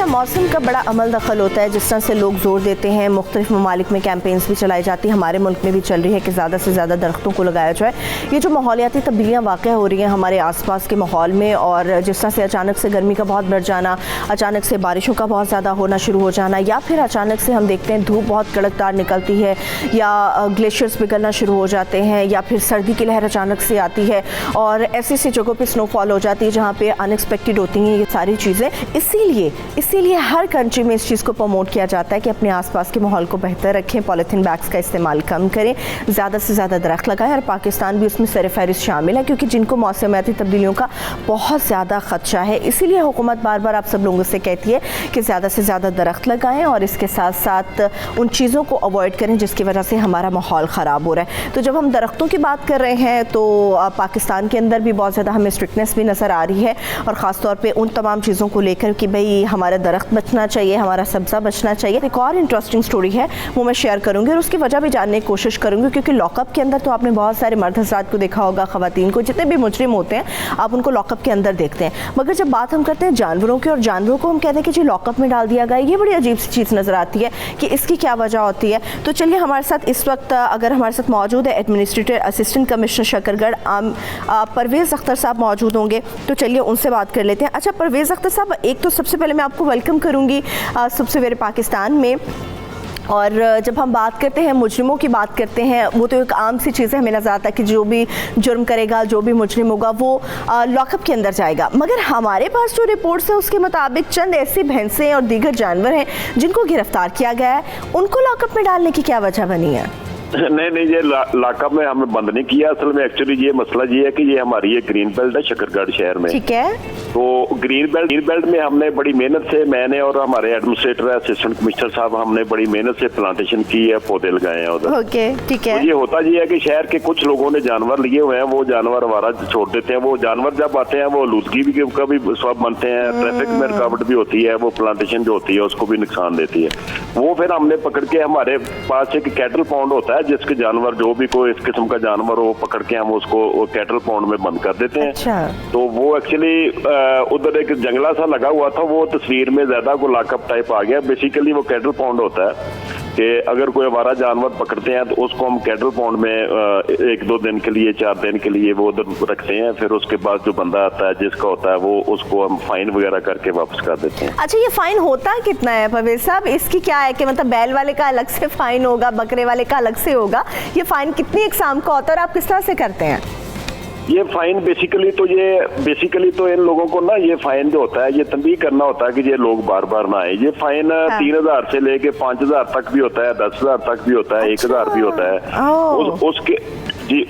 اچھا موسم کا بڑا عمل دخل ہوتا ہے, جس طرح سے لوگ زور دیتے ہیں, مختلف ممالک میں کیمپینز بھی چلائی جاتی ہیں, ہمارے ملک میں بھی چل رہی ہے کہ زیادہ سے زیادہ درختوں کو لگایا جائے. یہ جو ماحولیاتی تبدیلیاں واقع ہو رہی ہیں ہمارے آس پاس کے ماحول میں, اور جس طرح سے اچانک سے گرمی کا بہت بڑھ جانا, اچانک سے بارشوں کا بہت زیادہ ہونا شروع ہو جانا, یا پھر اچانک سے ہم دیکھتے ہیں دھوپ بہت کڑکدار نکلتی ہے, یا گلیشیئرز پگھلنا شروع ہو جاتے ہیں, یا پھر سردی کی لہر اچانک سے آتی ہے, اور ایسی سی جگہوں پہ سنو فال ہو جاتی ہے جہاں پہ ان ایکسپیکٹڈ ہوتی ہیں یہ ساری چیزیں. اسی لیے ہر کنٹری میں اس چیز کو پروموٹ کیا جاتا ہے کہ اپنے آس پاس کے ماحول کو بہتر رکھیں, پولیتھین بیگز کا استعمال کم کریں, زیادہ سے زیادہ درخت لگائیں, اور پاکستان بھی اس میں سر فہرست شامل ہے کیونکہ جن کو موسمیاتی تبدیلیوں کا بہت زیادہ خدشہ ہے. اسی لیے حکومت بار بار آپ سب لوگوں سے کہتی ہے کہ زیادہ سے زیادہ درخت لگائیں, اور اس کے ساتھ ساتھ ان چیزوں کو اوائڈ کریں جس کی وجہ سے ہمارا ماحول خراب ہو رہا ہے. تو جب ہم درختوں کی بات کر رہے ہیں تو پاکستان کے اندر بھی بہت زیادہ ہمیں اسٹرکٹنیس بھی نظر آ رہی ہے, اور خاص طور پہ ان تمام چیزوں کو لے کر کہ بھئی ہمارا درخت بچنا چاہیے, ہمارا سبزہ بچنا چاہیے. ایک اور انٹرسٹنگ سٹوری ہے وہ میں شیئر کروں گی, اور اس کی وجہ بھی جاننے کی کوشش کروں گی, کیونکہ لاک اپ کے اندر تو آپ نے بہت سارے مرد حضرات کو دیکھا ہوگا, خواتین کو, جتنے بھی مجرم ہوتے ہیں آپ ان کو لاک اپ کے اندر دیکھتے ہیں, مگر جب بات ہم کرتے ہیں جانوروں کی, اور جانوروں کو ہم کہتے ہیں کہ جی لاک اپ میں ڈال دیا گیا, یہ بڑی عجیب سی چیز نظر آتی ہے کہ اس کی کیا وجہ ہوتی ہے. تو چلیے ہمارے ساتھ اس وقت اگر ہمارے ساتھ موجود ہے administrator assistant commissioner Shakargarh Parvez Akhtar صاحب موجود ہوں گے, تو چلیے ان سے بات کر لیتے ہیں. اچھا پرویز اختر صاحب, ایک تو سب سے پہلے میں آپ کو ویلکم کروں گی صبح سویرے پاکستان میں. اور جب ہم بات کرتے ہیں مجرموں کی بات کرتے ہیں, وہ تو ایک عام سی چیز ہے, ہمیں نظر آتا ہے کہ جو بھی جرم کرے گا, جو بھی مجرم ہوگا وہ لاک اپ کے اندر جائے گا. مگر ہمارے پاس جو رپورٹس ہیں اس کے مطابق چند ایسی بھینسیں اور دیگر جانور ہیں جن کو گرفتار کیا گیا ہے, ان کو لاک اپ میں ڈالنے کی کیا وجہ بنی ہے؟ نہیں یہ لاک اپ میں ہمیں بند نہیں کیا. اصل میں ایکچولی یہ مسئلہ یہ ہے کہ یہ ہماری یہ گرین بیلٹ ہے شکرگڑھ شہر میں. ٹھیک ہے. تو گرین بیلٹ میں ہم نے بڑی محنت سے, میں نے اور ہمارے ایڈمنسٹریٹر اسسٹنٹ کمشنر صاحب, ہم نے بڑی محنت سے پلانٹیشن کی ہے, پودے لگائے ہیں ادھر. اوکے ٹھیک ہے. یہ ہوتا یہ ہے کہ شہر کے کچھ لوگوں نے جانور لیے ہوئے ہیں, وہ جانور ہمارا چھوڑ دیتے ہیں. وہ جانور جب آتے ہیں وہ آلودگی بھی کا بھی سبب بنتے ہیں, ٹریفک میں رکاوٹ بھی ہوتی ہے, وہ پلانٹیشن جو ہوتی ہے اس کو بھی نقصان دیتی ہے. وہ پھر ہم نے پکڑ کے, ہمارے پاس ایک کیٹل پاؤنڈ ہوتا ہے جس کے جانور جو بھی کوئی اس قسم کا جانور ہو پکڑ کے ہم اس کو کیٹل پاؤنڈ میں بند کر دیتے ہیں. تو وہ ایکچولی ادھر ایک جنگلہ سا لگا ہوا تھا, وہ تصویر میں زیادہ کو لاک اپ ٹائپ آ گیا. بیسیکلی وہ کیٹل پاؤنڈ ہوتا ہے کہ اگر کوئی ہمارا جانور پکڑتے ہیں تو اس کو ہم کیٹل پاؤنڈ میں 1-2 دن کے لیے 4 دن کے لیے وہ ادھر رکھتے ہیں. پھر اس کے بعد جو بندہ آتا ہے جس کا ہوتا ہے وہ اس کو ہم فائن وغیرہ کر کے واپس کر دیتے ہیں. اچھا یہ فائن ہوتا کتنا ہے پرویز صاحب؟ اس کی کیا ہے کہ مطلب بیل والے کا الگ سے فائن ہوگا, بکرے والے کا الگ سے ہوگا, یہ فائن کتنی اقسام کا ہوتا ہے اور آپ کس طرح سے کرتے ہیں؟ یہ فائن بیسیکلی تو ان لوگوں کو نا یہ فائن جو ہوتا ہے یہ تنبیہ کرنا ہوتا ہے کہ یہ لوگ بار بار نہ آئے. یہ فائن 3000 سے لے کے 5000 تک بھی ہوتا ہے, 10000 تک بھی ہوتا ہے, 1000 بھی ہوتا ہے.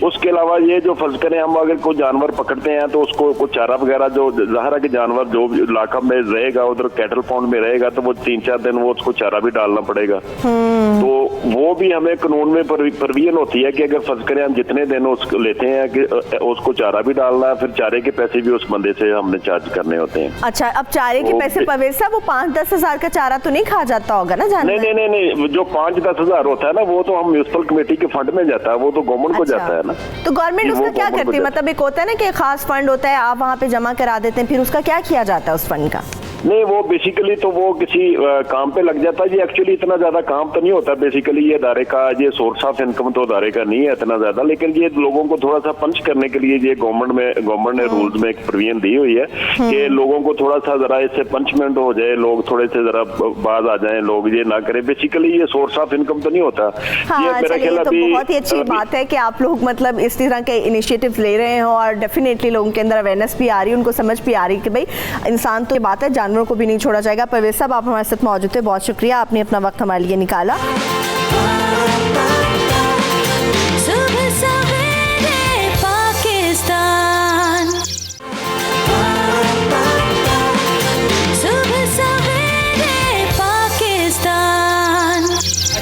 اس کے علاوہ یہ جو فرض کریں ہم اگر کوئی جانور پکڑتے ہیں تو اس کو کوئی چارہ وغیرہ, جو ظاہر ہے کہ جانور جو علاقہ میں رہے گا ادھر کیٹل پاؤنڈ میں رہے گا تو وہ 3-4 دن وہ اس کو چارہ بھی ڈالنا پڑے گا. تو وہ بھی ہمیں قانون میں پرویژن ہوتی ہے کہ اگر فرض کریں ہم جتنے دن اس لیتے ہیں کہ اس کو چارہ بھی ڈالنا ہے, پھر چارے کے پیسے بھی اس بندے سے ہم نے چارج کرنے ہوتے ہیں. اچھا اب چارے کے پیسے پرویز صاحب وہ 5-10 ہزار کا چارہ تو نہیں کھا جاتا ہوگا نا جانور؟ نہیں, جو 5-10 ہزار ہوتا ہے نا وہ تو ہم میونسپل کمیٹی کے فنڈ میں جاتا ہے, وہ تو گورنمنٹ کو جاتا ہے نا. تو گورنمنٹ اس کا کیا کرتی ہے؟ مطلب ایک ہوتا ہے نا کہ خاص فنڈ ہوتا ہے, آپ وہاں پہ جمع کرا دیتے ہیں, پھر اس کا کیا کیا جاتا ہے اس فنڈ کا؟ نہیں وہ بیسیکلی تو وہ کسی کام پہ لگ جاتا ہے. یہ ایکچولی اتنا زیادہ کام تو نہیں ہوتا بیسیکلی, یہ ادارے کا یہ سورس آف انکم تو ادارے کا نہیں ہے اتنا زیادہ, لیکن یہ لوگوں کو تھوڑا سا پنچ کرنے کے لیے یہ گورنمنٹ نے رولز میں ایک پروویژن دی ہوئی ہے کہ لوگوں کو تھوڑا سا ذرا اس سے پنچمنٹ ہو جائے, لوگ تھوڑے سے ذرا باز آ جائیں, لوگ یہ نہ کریں. بیسیکلی یہ سورس آف انکم تو نہیں ہوتا. یہ میرا خیال ہے بہت ہی اچھی بات ہے کہ آپ لوگ مطلب اس طرح کے انیشیٹیوز لے رہے ہوں, اور ڈیفینیٹلی لوگوں کے اندر اویئرنیس بھی آ رہی ہے, ان کو سمجھ بھی آ رہی ہے کہ بھائی انسان تو یہ بات ہے, جانوروں کو بھی نہیں چھوڑا جائے گا. پرویز صاحب آپ ہمارے ساتھ موجود تھے, بہت شکریہ, آپ نے اپنا وقت ہمارے لیے نکالا.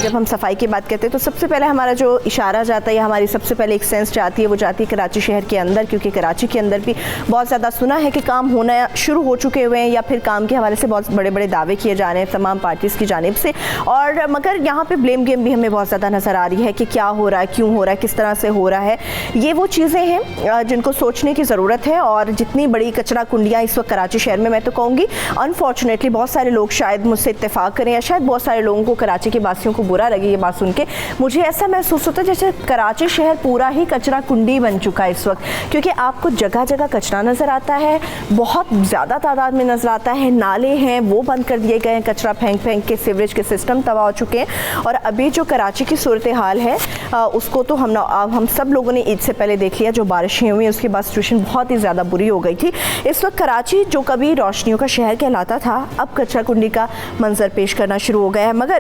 جب ہم صفائی کی بات کرتے ہیں تو سب سے پہلے ہمارا جو اشارہ جاتا ہے یا ہماری سب سے پہلے ایک سینس جاتی ہے وہ جاتی ہے کراچی شہر کے اندر، کیونکہ کراچی کے اندر بھی بہت زیادہ سنا ہے کہ کام ہونا شروع ہو چکے ہوئے ہیں یا پھر کام کے حوالے سے بہت بڑے بڑے دعوے کیے جا رہے ہیں تمام پارٹیز کی جانب سے، اور مگر یہاں پہ بلیم گیم بھی ہمیں بہت زیادہ نظر آ رہی ہے کہ کیا ہو رہا ہے، کیوں ہو رہا ہے، کس طرح سے ہو رہا ہے۔ یہ وہ چیزیں ہیں جن کو سوچنے کی ضرورت ہے، اور جتنی بڑی کچرا کنڈیاں اس وقت کراچی شہر میں تو کہوں گی انفارچونیٹلی بہت سارے لوگ شاید مجھ سے اتفاق کریں یا شاید بہت سارے لوگوں کو کراچی کے باسیوں کو برا لگے یہ بات سن کے، مجھے ایسا محسوس ہوتا ہے جیسے کراچی شہر پورا ہی کچرا کنڈی بن چکا ہے اس وقت، کیونکہ آپ کو جگہ جگہ کچرا نظر آتا ہے، بہت زیادہ تعداد میں نظر آتا ہے، نالے ہیں وہ بند کر دیے گئے ہیں، کچرا پھینک پھینک کے سیوریج کے سسٹم تباہ ہو چکے ہیں، اور ابھی جو کراچی کی صورتحال ہے اس کو تو ہم سب لوگوں نے عید سے پہلے دیکھ لیا، جو بارشیں ہوئی اس کے بعد سچویشن بہت ہی زیادہ بری ہو گئی تھی۔ اس وقت کراچی جو کبھی روشنیوں کا شہر کہلاتا تھا اب کچرا کنڈی کا منظر پیش کرنا شروع ہو گیا ہے۔ مگر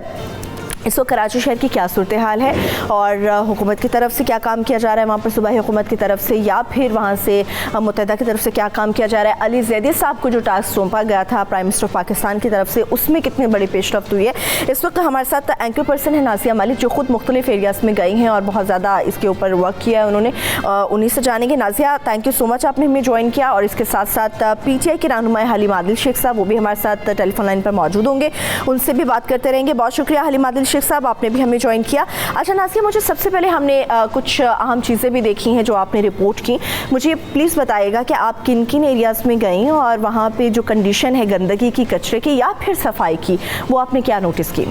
اس وقت کراچی شہر کی کیا صورتحال ہے اور حکومت کی طرف سے کیا کام کیا جا رہا ہے وہاں پر، صوبائی حکومت کی طرف سے یا پھر وہاں سے متحدہ کی طرف سے کیا کام کیا جا رہا ہے، علی زیدی صاحب کو جو ٹاسک سونپا گیا تھا پرائم منسٹر آف پاکستان کی طرف سے اس میں کتنی بڑی پیش رفت ہوئی ہے۔ اس وقت ہمارے ساتھ اینکر پرسن ہے نازیہ مالک جو خود مختلف ایریاز میں گئی ہیں اور بہت زیادہ اس کے اوپر ورک کیا ہے انہوں نے، انہیں سے جانیں گے۔ نازیہ تھینک یو سو مچ آپ نے ہمیں جوائن کیا، اور اس کے ساتھ ساتھ پی ٹی آئی کے رہنما حلیم عادل شیخ صاحب وہ بھی ہمارے ساتھ ٹیلی فون لائن پر موجود ہوں گے، ان سے بھی بات کرتے رہیں گے۔ بہت شکریہ حلیم عادل شیخ صاحب آپ نے بھی ہمیں جوائن کیا۔ اچھا نازیہ مجھے سب سے پہلے ہم نے کچھ اہم چیزیں بھی دیکھی ہیں جو آپ نے رپورٹ کی، مجھے پلیز بتائیے گا کہ آپ کن کن ایریاز میں گئیں اور وہاں پہ جو کنڈیشن ہے گندگی کی، کچرے کی یا پھر صفائی کی، وہ آپ نے کیا نوٹس کی؟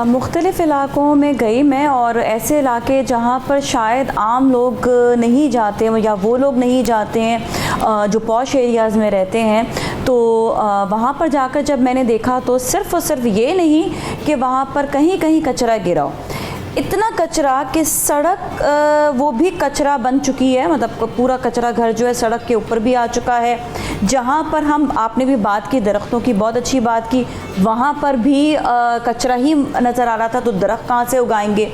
مختلف علاقوں میں گئی میں، اور ایسے علاقے جہاں پر شاید عام لوگ نہیں جاتے یا وہ لوگ نہیں جاتے ہیں جو پوش ایریاز میں رہتے ہیں، تو وہاں پر جا کر جب میں نے دیکھا تو صرف اور صرف یہ نہیں کہ وہاں پر کہیں کہیں کچرا گرا ہو، اتنا کچرا کہ سڑک وہ بھی کچرا بن چکی ہے، مطلب پورا کچرا گھر جو ہے سڑک کے اوپر بھی آ چکا ہے، جہاں پر آپ نے بھی بات کی درختوں کی، بہت اچھی بات کی، وہاں پر بھی کچرا ہی نظر آ رہا تھا، تو درخت کہاں سے اگائیں گے؟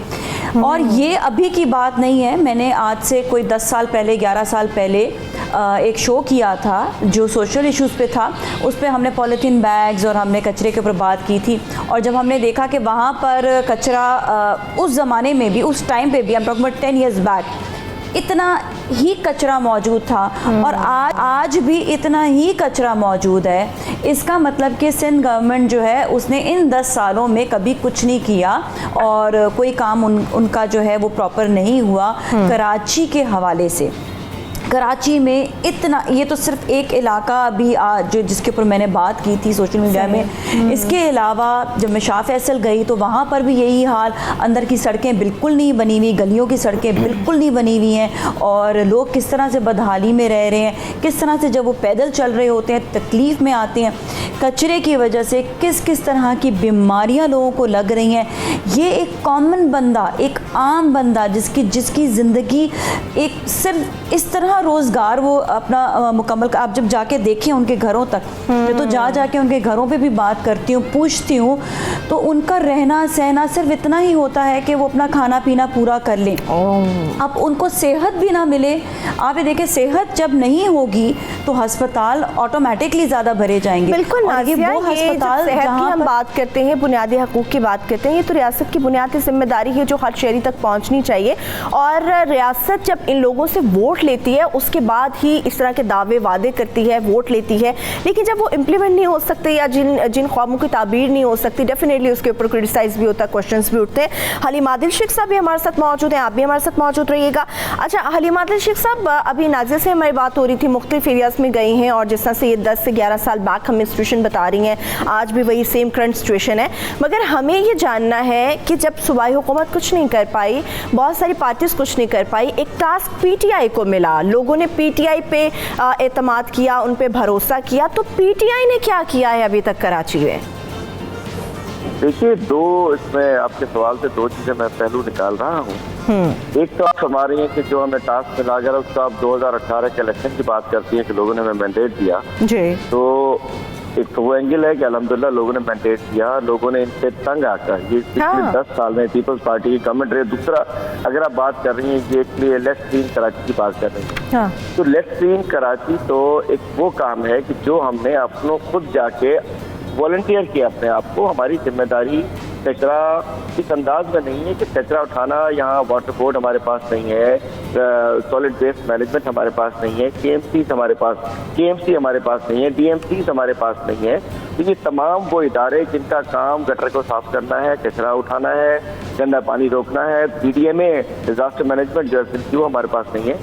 اور یہ ابھی کی بات نہیں ہے، میں نے آج سے کوئی 10 سال پہلے 11 سال پہلے ایک شو کیا تھا جو سوشل ایشوز پہ تھا، اس پہ ہم نے پولیتھین بیگز اور ہم نے کچرے کے اوپر بات کی تھی، اور جب ہم نے دیکھا کہ وہاں پر کچرا اس زمانے میں بھی، اس ٹائم پہ بھی، ہم ٹاک اباؤٹ 10 years بیک، اتنا ہی کچرا موجود تھا، اور آج بھی اتنا ہی کچرا موجود ہے۔ اس کا مطلب کہ سندھ گورنمنٹ جو ہے اس نے ان 10 سالوں میں کبھی کچھ نہیں کیا، اور کوئی کام ان کا جو ہے وہ پراپر نہیں ہوا۔ کراچی کے حوالے سے کراچی میں اتنا، یہ تو صرف ایک علاقہ ابھی جو جس کے اوپر میں نے بات کی تھی سوشل میڈیا میں، اس کے علاوہ جب میں شاہ فیصل گئی تو وہاں پر بھی یہی حال، اندر کی سڑکیں بالکل نہیں بنی ہوئی، گلیوں کی سڑکیں بالکل نہیں بنی ہوئی ہیں، اور لوگ کس طرح سے بدحالی میں رہ رہے ہیں، کس طرح سے جب وہ پیدل چل رہے ہوتے ہیں تکلیف میں آتے ہیں، کچرے کی وجہ سے کس طرح کی بیماریاں لوگوں کو لگ رہی ہیں۔ یہ ایک کامن بندہ، ایک عام بندہ جس کی زندگی ایک صرف اس طرح روزگار وہ اپنا مکمل، آپ جب جا کے دیکھیں ان کے گھروں تک، میں تو جا کے ان کے گھروں پہ بھی بات کرتی ہوں، پوچھتی ہوں، تو ان کا رہنا سہنا صرف اتنا ہی ہوتا ہے کہ وہ اپنا کھانا پینا پورا کر لیں، اب ان کو صحت بھی نہ ملے۔ آپ یہ دیکھیں صحت جب نہیں ہوگی تو ہسپتال آٹومیٹکلی زیادہ بھرے جائیں گے۔ بالکل نازیہ، یہ جب صحت کی ہم بات کرتے ہیں، بنیادی حقوق کی بات کرتے ہیں، یہ تو ریاست کی بنیادی ذمہ داری ہے جو ہر شہری تک پہنچنی چاہیے، اور ریاست جب ان لوگوں سے ووٹ لیتی ہے اس کے بعد ہی اس طرح کے دعوے وعدے کرتی ہے، ووٹ لیتی ہے، لیکن جب وہ امپلیمنٹ نہیں ہو سکتے یا جن خوابوں کی تعبیر نہیں ہو سکتی، ڈیفینیٹلی اس کے اوپر کرٹیسائز بھی ہوتا ہے، کوشچنز بھی اٹھتے ہیں۔ حلیم عادل شیخ صاحب بھی ہمارے ساتھ موجود ہیں، آپ بھی ہمارے ساتھ موجود رہیے گا۔ اچھا حلیم عادل شیخ صاحب، ابھی نازیہ سے ہماری بات ہو رہی تھی، مختلف ایریاز میں گئی ہیں، اور جس طرح سے یہ 10 سے 11 سال بیک ہمیں سچویشن بتا رہی ہیں، آج بھی وہی سیم کرنٹ سچویشن ہے، مگر ہمیں یہ جاننا ہے کہ جب صوبائی حکومت کچھ نہیں کر پائی، بہت ساری پارٹیز کچھ نہیں کر پائی، ایک ٹاسک پی ٹی آئی کو ملا، لوگوں نے پی ٹی آئی پہ اعتماد کیا، ان پہ بھروسہ کیا، تو پی ٹی آئی نے کیا کیا ہے ابھی تک کراچی میں؟ دیکھیے، اس میں آپ کے سوال سے 2 چیزیں میں پہلو نکال رہا ہوں۔ ایک تو آپ ہمارے ہیں کہ جو ہمیں ٹاسک ملا گیا اس کا آپ 2018 کے الیکشن کی بات کرتی ہیں کہ لوگوں نے ہمیں مینڈیٹ دیا جی، تو ایک تو وہ اینگل ہے کہ الحمدللہ لوگوں نے مینڈیٹ دیا، لوگوں نے ان سے تنگ آ کر، یہ پچھلے 10 سال میں پیپلز پارٹی کی گورنمنٹ رہی۔ دوسرا اگر آپ بات کر رہی ہیں کہ یہ لیس کلین کراچی کی بات کر رہی ہیں، تو لیس کلین کراچی تو ایک وہ کام ہے کہ جو ہم نے اپنوں خود جا کے والنٹیئر کیا اپنے آپ کو. ہماری ذمہ داری کچرا اس انداز میں نہیں ہے کہ کچرا اٹھانا, یہاں واٹر بورڈ ہمارے پاس نہیں ہے, سالڈ ویسٹ مینجمنٹ ہمارے پاس نہیں ہے, کے ایم سی ہمارے پاس نہیں ہے, ڈی ایم سی ہمارے پاس نہیں ہے. تو یہ تمام وہ ادارے جن کا کام گٹر کو صاف کرنا ہے, کچرا اٹھانا ہے, گندا پانی روکنا ہے, بی ڈی ایم اے ڈیزاسٹر مینجمنٹ جو ہے وہ ہمارے پاس نہیں ہے.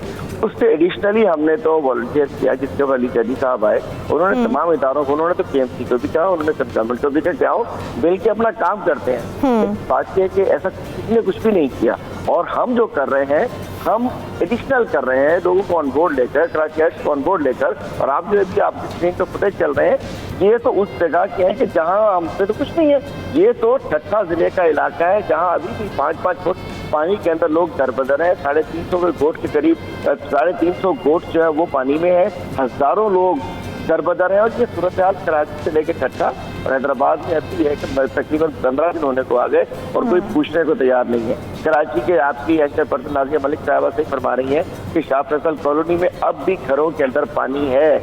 اس سے ایڈیشنلی ہم نے تو والنٹیئر کیا, جس جب علی جدی صاحب آئے انہوں نے تمام اداروں کو, انہوں نے تو کے ایم سی کو بھی کہا, انہوں نے گورنمنٹ کو بھی کہا کہ آؤ مل کے اپنا کام کرتے ہیں. بات یہ کہ ایسا کسی نے کچھ بھی نہیں کیا, اور ہم جو کر رہے ہیں ہم ایڈیشنل کر رہے ہیں لوگوں کو آن بورڈ لے کر, کراچی ایکٹ کو آن بورڈ لے کر. اور آپ جو ہے آپ کی اسکرین پہ فوٹیج چل رہے ہیں, یہ تو اس جگہ کے ہیں کہ جہاں ہم سے تو کچھ نہیں ہے. یہ تو ٹھٹھا ضلع کا علاقہ ہے جہاں ابھی بھی 5-5 فٹ پانی کے اندر لوگ دربدر ہیں. 350 گوٹ کے قریب 350 گوٹ جو ہے وہ پانی میں ہے, ہزاروں لوگ دربدر ہیں. اور یہ صورتحال کراچی سے لے کے ٹھٹھا اور حیدرآباد میں ایسی ہے کہ تقریباً 15 دن ہونے کو آ گئے اور کوئی پوچھنے کو تیار نہیں ہے. کراچی کے آپ کی ایسے پرسن نازیہ ملک صاحبہ سے فرما رہی ہیں کہ شاہ فیصل کالونی میں اب بھی گھروں کے اندر پانی ہے.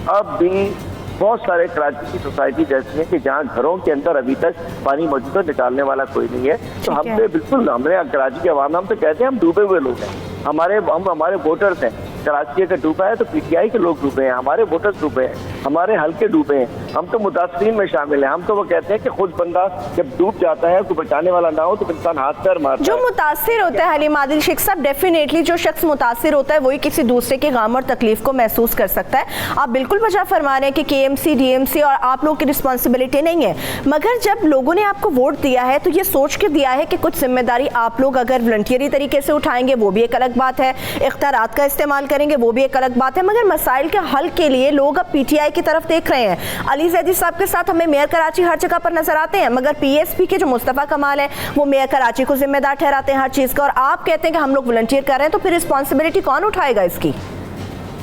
اب بھی بہت سارے کراچی کی سوسائٹی جیسی ہیں کہ جہاں گھروں کے اندر ابھی تک پانی موجود ہے, نکالنے والا کوئی نہیں ہے. تو ہم پہ بالکل, ہم نے کراچی کے عوام, ہم تو کہتے ہیں ہم ڈوبے ہوئے لوگ ہیں. ہمارے ووٹرز ہیں. کراچی اگر ڈوبا ہے تو پی ٹی آئی کے لوگ ڈوبے ہیں, ہمارے ووٹرز ڈوبے ہیں, ہمارے حلقے ڈوبے ہیں. ہم تو متاثرین میں شامل ہیں. ہم تو وہ کہتے ہیں کہ خود بندہ جب ڈوب جاتا ہے, کوئی بچانے والا نہ ہو تو انسان ہاتھ پیر مارتا ہے. جو متاثر ہوتا ہے حلیم عادل شیخ صاحب, ڈیفینیٹلی جو شخص متاثر ہوتا ہے وہی کسی دوسرے کے غم اور تکلیف کو محسوس کر سکتا ہے. آپ بالکل بجا فرما رہے ہیں کہ K M C, D M C اور آپ لوگوں کی رسپانسبلٹی نہیں ہے, مگر جب لوگوں نے آپ کو ووٹ دیا ہے تو یہ سوچ کے دیا ہے کہ کچھ ذمہ داری آپ لوگ اگر والنٹیری طریقے سے اٹھائیں گے وہ بھی ایک الگ بات ہے, اختیارات کا استعمال کریں گے وہ بھی ایک الگ بات ہے, مگر مسائل کے حل کے لیے لوگ اب پی ٹی آئی کی طرف دیکھ رہے ہیں. علی زیدی صاحب کے ساتھ ہمیں میئر کراچی ہر جگہ پر نظر آتے ہیں, مگر پی ایس پی کے جو مصطفیٰ کمال ہیں وہ میئر کراچی کو ذمہ دار ٹھہراتے ہیں ہر چیز کا, اور آپ کہتے ہیں کہ ہم لوگ والنٹیئر کر رہے ہیں. تو پھر رسپانسبلٹی کون اٹھائے گا اس کی؟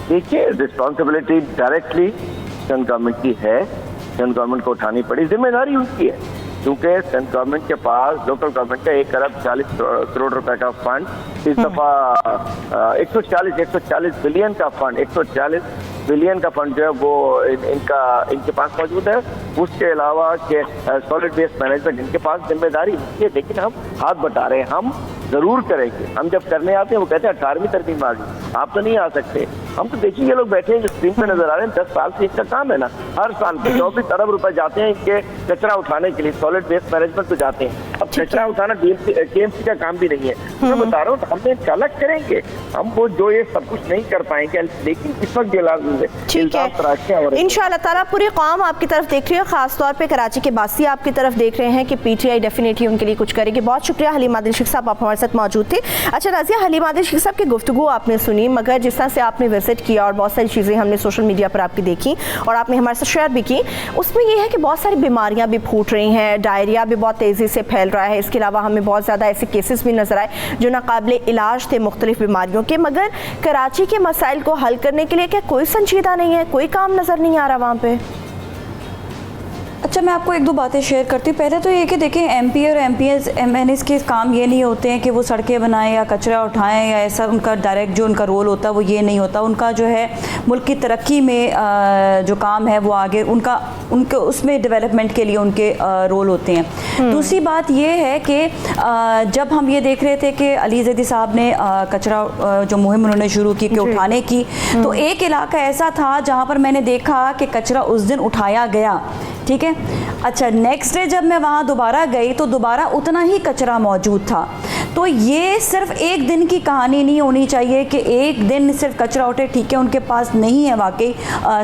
دیکھیے, رسپانسبلٹی ڈائریکٹلی سینٹرل گورنمنٹ کی ہے. سینٹرل گورنمنٹ کو اٹھانی پڑی, ذمہ داری ان کی ہے, کیونکہ سینٹرل گورنمنٹ کے پاس لوکل گورنمنٹ کا 1 ارب 40 کروڑ روپے کا فنڈ, اس دفعہ 140 بلین کا فنڈ, 140 بلین کا فنڈ جو ہے وہ ان کے پاس موجود ہے. اس کے علاوہ کہ سالڈ ویسٹ مینجمنٹ ان کے پاس ذمہ داری ہے, لیکن ہم ہاتھ بٹا رہے ہیں. ہم ضرور کریں گے. ہم جب کرنے آتے ہیں وہ کہتے ہیں 18ویں ترمیم آ گئی, آپ تو نہیں آ سکتے. ہم تو دیکھیے یہ لوگ بیٹھے ہیں جو اسکرین پہ نظر آ رہے ہیں, 10 سال سے ان کا کام ہے نا, ہر سال کے 24 ارب روپے جاتے ہیں ان کے کچرا اٹھانے کے لیے, سالڈ ویسٹ مینجمنٹ کو جاتے ہیں. اب کچرا اٹھانا کے ایم سی کا کام بھی نہیں ہے. میں بتا رہا ہوں ہم نے الگ کریں گے, ہم وہ جو یہ سب کچھ نہیں کر پائیں گے, لیکن اس وقت ان شاء اللہ تعالیٰ پوری قوم آپ کی طرف دیکھ رہی ہے, خاص طور پہ کراچی کے باسی آپ کی طرف دیکھ رہے ہیں کہ پی ٹی آئی ڈیفینیٹلی ان کے لیے کچھ کرے گی. بہت شکریہ حلیم عادل شیخ صاحب, آپ ہمارے ساتھ موجود تھے. اچھا نازیہ, حلیم عادل شیخ صاحب کی گفتگو آپ نے سنی, مگر جس طرح سے آپ نے وزٹ کیا اور بہت ساری چیزیں ہم نے سوشل میڈیا پر آپ کی دیکھی اور آپ نے ہمارے ساتھ شیئر بھی کی, اس میں یہ ہے کہ بہت ساری بیماریاں بھی پھوٹ رہی ہیں, ڈائریا بھی بہت تیزی سے پھیل رہا ہے. اس کے علاوہ ہمیں بہت زیادہ ایسے کیسز بھی نظر آئے جو ناقابل علاج تھے مختلف بیماریوں کے, مگر کراچی کے مسائل کو حل کرنے کے لیے کیا کوئی سنجیدہ نہیں ہے, کوئی کام نظر نہیں آ رہا وہاں پہ؟ اچھا, میں آپ کو 1-2 باتیں شیئر کرتی ہوں. پہلے تو یہ کہ دیکھیں, ایم پی اور M P S M N S کے کام یہ نہیں ہوتے ہیں کہ وہ سڑکیں بنائیں یا کچرا اٹھائیں یا ایسا, ان کا ڈائریکٹ جو ان کا رول ہوتا ہے وہ یہ نہیں ہوتا. ان کا جو ہے ملک کی ترقی میں جو کام ہے وہ آگے ان کے اس میں ڈیولپمنٹ کے لیے ان کے رول ہوتے ہیں. دوسری بات یہ ہے کہ جب ہم یہ دیکھ رہے تھے کہ علی زیدی صاحب نے کچرا جو مہم انہوں نے شروع کی کہ اٹھانے کی, تو ایک علاقہ ایسا تھا جہاں پر میں نے دیکھا کہ کچرا اس دن اٹھایا گیا, ٹھیک ہے. اچھا, نیکسٹ ڈے جب میں وہاں دوبارہ گئی تو دوبارہ اتنا ہی کچرا موجود تھا. تو یہ صرف ایک دن کی کہانی نہیں ہونی چاہیے کہ ایک دن صرف کچرا اٹھے, ٹھیک ہے ان کے پاس نہیں ہے واقعی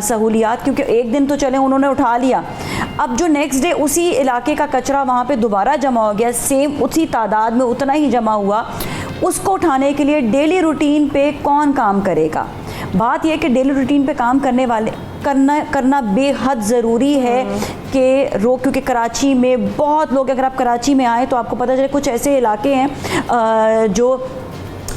سہولیات, کیونکہ ایک دن تو چلے انہوں نے اٹھا لیا. اب جو نیکسٹ ڈے اسی علاقے کا کچرا وہاں پہ دوبارہ جمع ہو گیا, سیم اسی تعداد میں اتنا ہی جمع ہوا, اس کو اٹھانے کے لیے ڈیلی روٹین پہ کون کام کرے گا؟ بات یہ کہ ڈیلی روٹین پہ کام کرنے والے کرنا بے حد ضروری ہے کہ کیونکہ کراچی میں بہت لوگ, اگر آپ کراچی میں آئیں تو آپ کو پتہ چلے کچھ ایسے علاقے ہیں جو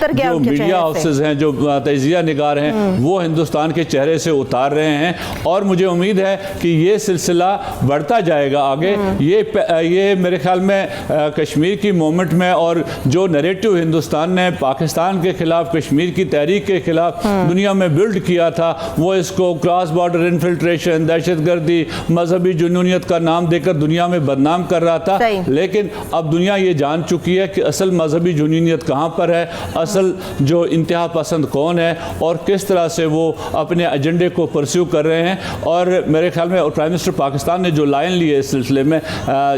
اتر گیا جو ان کے میڈیا چہرے سے۔ ہاؤسز ہیں، جو تجزیہ نگار ہیں، وہ ہندوستان کے چہرے سے اتار رہے ہیں، اور مجھے امید ہے کہ یہ سلسلہ بڑھتا جائے گا آگے۔ یہ میرے خیال میں کشمیر کی مومنٹ میں، اور جو نیریٹو ہندوستان نے پاکستان کے خلاف، کشمیر کی تحریک کے خلاف دنیا میں بلڈ کیا تھا، وہ اس کو کراس بارڈر انفلٹریشن، دہشت گردی، مذہبی جنونیت کا نام دے کر دنیا میں بدنام کر رہا تھا، لیکن اب دنیا یہ جان چکی ہے کہ اصل مذہبی جنونیت کہاں پر ہے، اصل جو انتہا پسند کون ہے، اور کس طرح سے وہ اپنے ایجنڈے کو پرسیو کر رہے ہیں۔ اور میرے خیال میں پرائم منسٹر پاکستان نے جو لائن لی ہے اس سلسلے میں،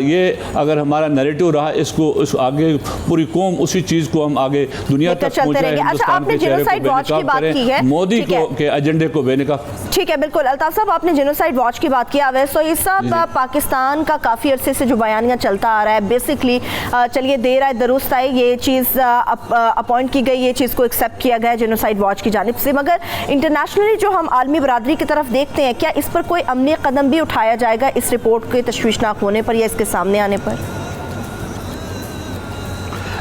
یہ اگر ہمارا نیریٹو رہا، اس کو آگے پوری قوم اسی چیز کو ہم آگے دنیا تک پہنچائے، ہندوستان کے چہرے کو بے نقاب کریں، مودی کے ایجنڈے کو بے نقاب۔ ٹھیک ہے، بالکل الطاف صاحب، آپ نے جینوسائیڈ واچ کی بات کیا۔ اویس سعید صاحب، پاکستان کا کافی عرصے سے جو بیانیہ چلتا آ رہا ہے، بیسکلی چلیے دیر آئے درست آئے، یہ چیز اپوائنٹ کی گئی، یہ چیز کو ایکسیپٹ کیا گیا جینوسائیڈ واچ کی جانب سے، مگر انٹرنیشنلی جو ہم عالمی برادری کی طرف دیکھتے ہیں، کیا اس پر کوئی عملی قدم بھی اٹھایا جائے گا اس رپورٹ کے تشویشناک ہونے پر یا اس کے سامنے آنے پر؟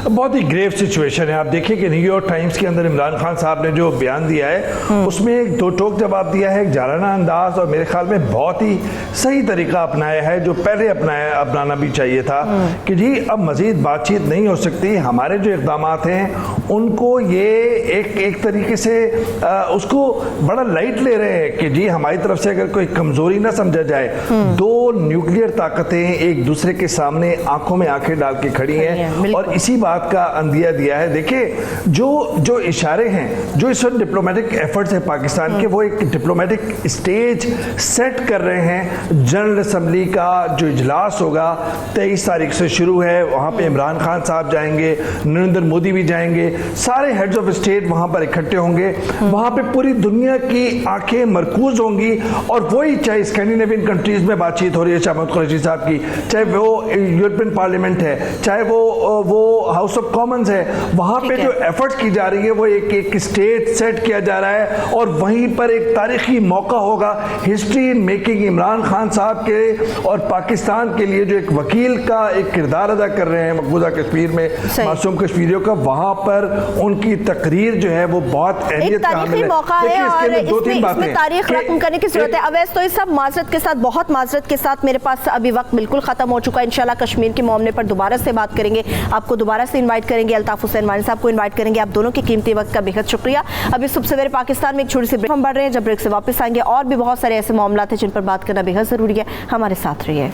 بہت ہی گریو سچویشن ہے۔ آپ دیکھیں کہ نیو یارک ٹائمز کے اندر عمران خان صاحب نے جو بیان دیا ہے، اس میں ایک دو ٹوک جواب دیا ہے، ایک جارحانہ انداز، اور میرے خیال میں بہت ہی صحیح طریقہ اپنایا ہے، جو پہلے اپنانا بھی چاہیے تھا، کہ جی اب مزید بات چیت نہیں ہو سکتی، ہمارے جو اقدامات ہیں ان کو یہ ایک طریقے سے اس کو بڑا لائٹ لے رہے ہیں، کہ جی ہماری طرف سے اگر کوئی کمزوری نہ سمجھا جائے، دو نیوکلیئر طاقتیں ایک دوسرے کے سامنے آنکھوں میں آنکھیں ڈال کے کھڑی ہیں، اور اسی بات کا اندیہ دیا ہے۔ دیکھیں جو اشارے ہیں، جو اس وقت ڈپلومیٹک ایفرٹس ہیں پاکستان کے، وہ ایک ڈپلومیٹک اسٹیج سیٹ کر رہے ہیں۔ جنرل اسمبلی کا جو اجلاس ہوگا 23 تاریخ سے شروع ہے، وہاں پہ عمران خان صاحب جائیں گے، نریندر مودی بھی جائیں گے، سارے ہیڈز آف اسٹیٹ وہاں پر اکٹھے ہوں گے، وہاں پہ پوری دنیا کی آنکھیں مرکوز ہوں گی، اور وہی چاہے اسکینڈینیوین کنٹریز میں بات چیت ہو رہی ہے شاہ محمود قریشی صاحب کی، چاہے وہ یورپین پارلیمنٹ ہے، چاہے وہ ہاؤس آف کامنز ہے، وہاں پہ جو ایفرٹس کی جا رہی ہے وہ ایک اسٹیج سیٹ کیا جا رہا ہے، اور وہیں پر ایک تاریخی موقع ہوگا ہسٹری میکنگ عمران خان صاحب کے اور پاکستان کے لیے جو ایک وکیل کا ایک کردار ادا کر رہے ہیں مقبوضہ کشمیر میں معصوم کشمیریوں کا، وہاں پر ان کی تقریر جو ہے وہ بہت اہمیت کا حامل ہے۔ موقع ہے اور اس میں تاریخ رقم کرنے کی ضرورت ہے۔ اویس تو اس سب معذرت کے ساتھ، بہت معذرت کے ساتھ، میرے پاس ابھی وقت بالکل ختم ہو چکا ہے، انشاءاللہ کشمیر کے معاملے پر دوبارہ سے بات کریں گے، آپ کو دوبارہ سے انوائٹ کریں گے، الطاف حسین وانی صاحب کو انوائٹ کریں گے، آپ دونوں کے قیمتی وقت کا بہت شکریہ۔ ابھی صبح سویرے پاکستان میں ایک چھوٹی سی بریک ہم بڑھ رہے ہیں، جب بریک سے واپس آئیں گے اور بھی بہت سارے ایسے معاملات ہیں جن پر بات کرنا بہت ضروری ہے، ہمارے ساتھ رہیے۔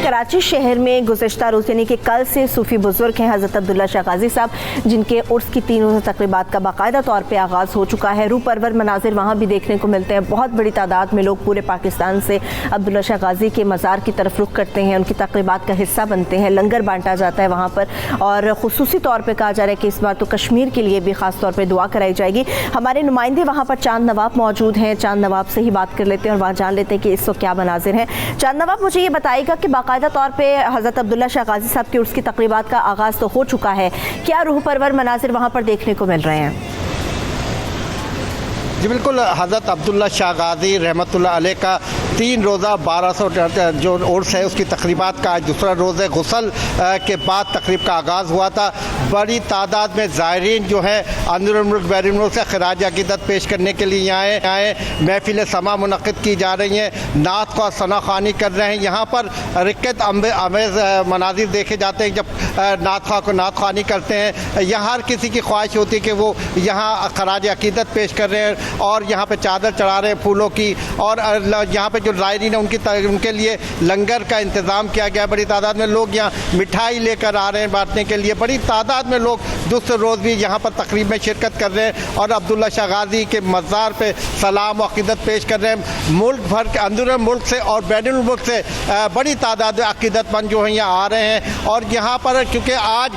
کراچی شہر میں گزشتہ روز یعنی کہ کل سے صوفی بزرگ ہیں حضرت عبداللہ شاہ غازی صاحب، جن کے عرس کی 3 روزہ تقریبات کا باقاعدہ طور پہ آغاز ہو چکا ہے۔ روح پرور مناظر وہاں بھی دیکھنے کو ملتے ہیں، بہت بڑی تعداد میں لوگ پورے پاکستان سے عبداللہ شاہ غازی کے مزار کی طرف رخ کرتے ہیں، ان کی تقریبات کا حصہ بنتے ہیں، لنگر بانٹا جاتا ہے وہاں پر، اور خصوصی طور پہ کہا جا رہا ہے کہ اس بار تو کشمیر کے لیے بھی خاص طور پہ دعا کرائی جائے گی۔ ہمارے نمائندے وہاں پر چاند نواب موجود ہیں، چاند نواب سے ہی بات کر لیتے ہیں اور وہاں جان لیتے ہیں کہ اس وقت کیا مناظر ہیں۔ چاند نواب، مجھے یہ بتائے گا کہ باقاعدہ طور پہ حضرت عبداللہ شاہ غازی صاحب کے عرس کی تقریبات کا آغاز تو ہو چکا ہے، کیا روح پرور مناظر وہاں پر دیکھنے کو مل رہے ہیں؟ جی بالکل، حضرت عبداللہ شاہ غازی رحمۃ اللہ علیہ کا 3 روزہ 1200 جو عرس ہے اس کی تقریبات کا آج دوسرا روز ہے۔ غسل کے بعد تقریب کا آغاز ہوا تھا۔ بڑی تعداد میں زائرین جو ہے اندرون ملک بیرون ملک سے خراج عقیدت پیش کرنے کے لیے یہاں آئے، محفل سما منعقد کی جا رہی ہیں، نعت کو ثنا خوانی کر رہے ہیں۔ یہاں پر رکت آمیز مناظر دیکھے جاتے ہیں جب نعت خواہ کو نعت خوانی کرتے ہیں۔ یہاں ہر کسی کی خواہش ہوتی ہے کہ وہ یہاں خراج عقیدت پیش کر رہے ہیں اور یہاں پہ چادر چڑھا رہے ہیں پھولوں کی، اور یہاں پہ جو زائرین ہیں ان کے لیے لنگر کا انتظام کیا گیا ہے۔ بڑی تعداد میں لوگ یہاں مٹھائی لے کر آ رہے ہیں بانٹنے کے لیے، بڑی تعداد میں لوگ دوسرے روز بھی یہاں پر تقریب میں شرکت کر رہے ہیں اور عبداللہ شاہ غازی کے مزار پہ سلام و عقیدت پیش کر رہے ہیں۔ ملک بھر کے اندرون ملک سے اور بین الملک سے بڑی تعداد میں عقیدت مند جو ہیں یہاں آ رہے ہیں، اور یہاں پر چونکہ آج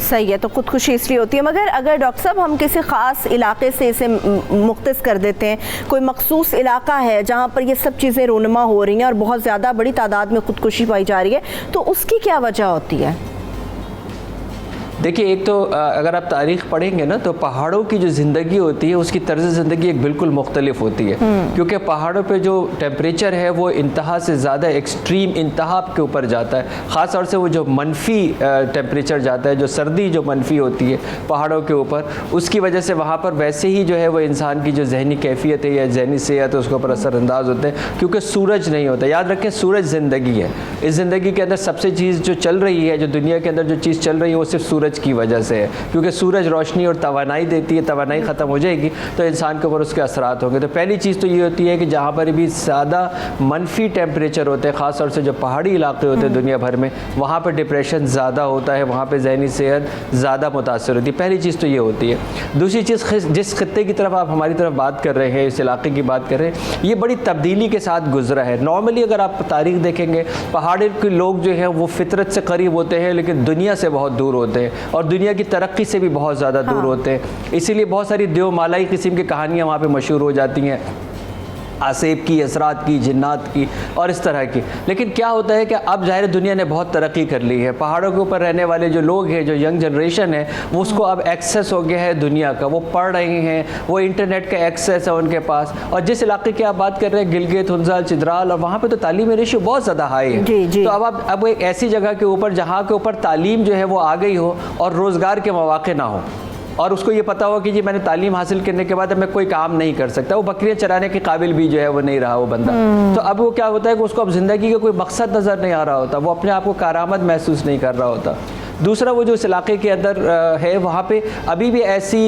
صحیح ہے, تو خودکشی اس لیے ہوتی ہے. مگر اگر ڈاکٹر صاحب ہم کسی خاص علاقے سے اسے مختص کر دیتے ہیں, کوئی مخصوص علاقہ ہے جہاں پر یہ سب چیزیں رونما ہو رہی ہیں اور بہت زیادہ بڑی تعداد میں خودکشی پائی جا رہی ہے, تو اس کی کیا وجہ ہوتی ہے؟ دیکھیے, ایک تو اگر آپ تاریخ پڑھیں گے نا تو پہاڑوں کی جو زندگی ہوتی ہے اس کی طرز زندگی ایک بالکل مختلف ہوتی ہے, کیونکہ پہاڑوں پہ جو ٹیمپریچر ہے وہ انتہا سے زیادہ ایکسٹریم انتہا کے اوپر جاتا ہے, خاص طور سے وہ جو منفی ٹیمپریچر جاتا ہے, جو سردی جو منفی ہوتی ہے پہاڑوں کے اوپر, اس کی وجہ سے وہاں پر ویسے ہی جو ہے وہ انسان کی جو ذہنی کیفیت ہے یا ذہنی صحت ہے اس کے اوپر اثر انداز ہوتے ہیں, کیونکہ سورج نہیں ہوتا. یاد رکھیں سورج زندگی ہے, اس زندگی کے اندر سب سے چیز جو چل رہی ہے, جو دنیا کے اندر جو چیز چل رہی ہے وہ صرف سورج کی وجہ سے ہے, کیونکہ سورج روشنی اور توانائی دیتی ہے, توانائی ختم ہو جائے گی تو انسان کے اوپر اس کے اثرات ہوں گے. تو پہلی چیز تو یہ ہوتی ہے کہ جہاں پر بھی زیادہ منفی ٹیمپریچر ہوتے ہیں, خاص طور سے جو پہاڑی علاقے ہوتے ہیں دنیا بھر میں, وہاں پہ ڈپریشن زیادہ ہوتا ہے, وہاں پہ ذہنی صحت زیادہ متاثر ہوتی ہے. پہلی چیز تو یہ ہوتی ہے. دوسری چیز, جس خطے کی طرف آپ ہماری طرف بات کر رہے ہیں, اس علاقے کی بات کر رہے ہیں, یہ بڑی تبدیلی کے ساتھ گزرا ہے. نارملی اگر آپ تاریخ دیکھیں گے, پہاڑی کے لوگ جو ہیں وہ فطرت سے قریب ہوتے ہیں لیکن دنیا سے بہت دور ہوتے ہیں اور دنیا کی ترقی سے بھی بہت زیادہ دور ہوتے ہیں. اسی لیے بہت ساری دیو مالائی قسم کی کہانیاں وہاں پہ مشہور ہو جاتی ہیں, آسیب کی, اسرات کی, جنات کی اور اس طرح کی. لیکن کیا ہوتا ہے کہ اب ظاہر دنیا نے بہت ترقی کر لی ہے, پہاڑوں کے اوپر رہنے والے جو لوگ ہیں, جو ینگ جنریشن ہے, وہ اس کو اب ایکسیس ہو گیا ہے دنیا کا, وہ پڑھ رہے ہیں, وہ انٹرنیٹ کا ایکسیس ہے ان کے پاس. اور جس علاقے کی آپ بات کر رہے ہیں گلگت, ہنزال, چترال, اور وہاں پہ تو تعلیمی ریشو بہت زیادہ ہائی ہے. تو اب ایک ایسی جگہ کے اوپر جہاں کے اوپر تعلیم جو ہے وہ آ گئی ہو اور روزگار کے مواقع نہ ہو, اور اس کو یہ پتا ہو کہ جی میں نے تعلیم حاصل کرنے کے بعد اب میں کوئی کام نہیں کر سکتا, وہ بکریاں چرانے کے قابل بھی جو ہے وہ نہیں رہا وہ بندہ. تو اب وہ کیا ہوتا ہے کہ اس کو اب زندگی کا کوئی مقصد نظر نہیں آ رہا ہوتا, وہ اپنے آپ کو کارآمد محسوس نہیں کر رہا ہوتا. دوسرا, وہ جو اس علاقے کے اندر ہے وہاں پہ ابھی بھی ایسی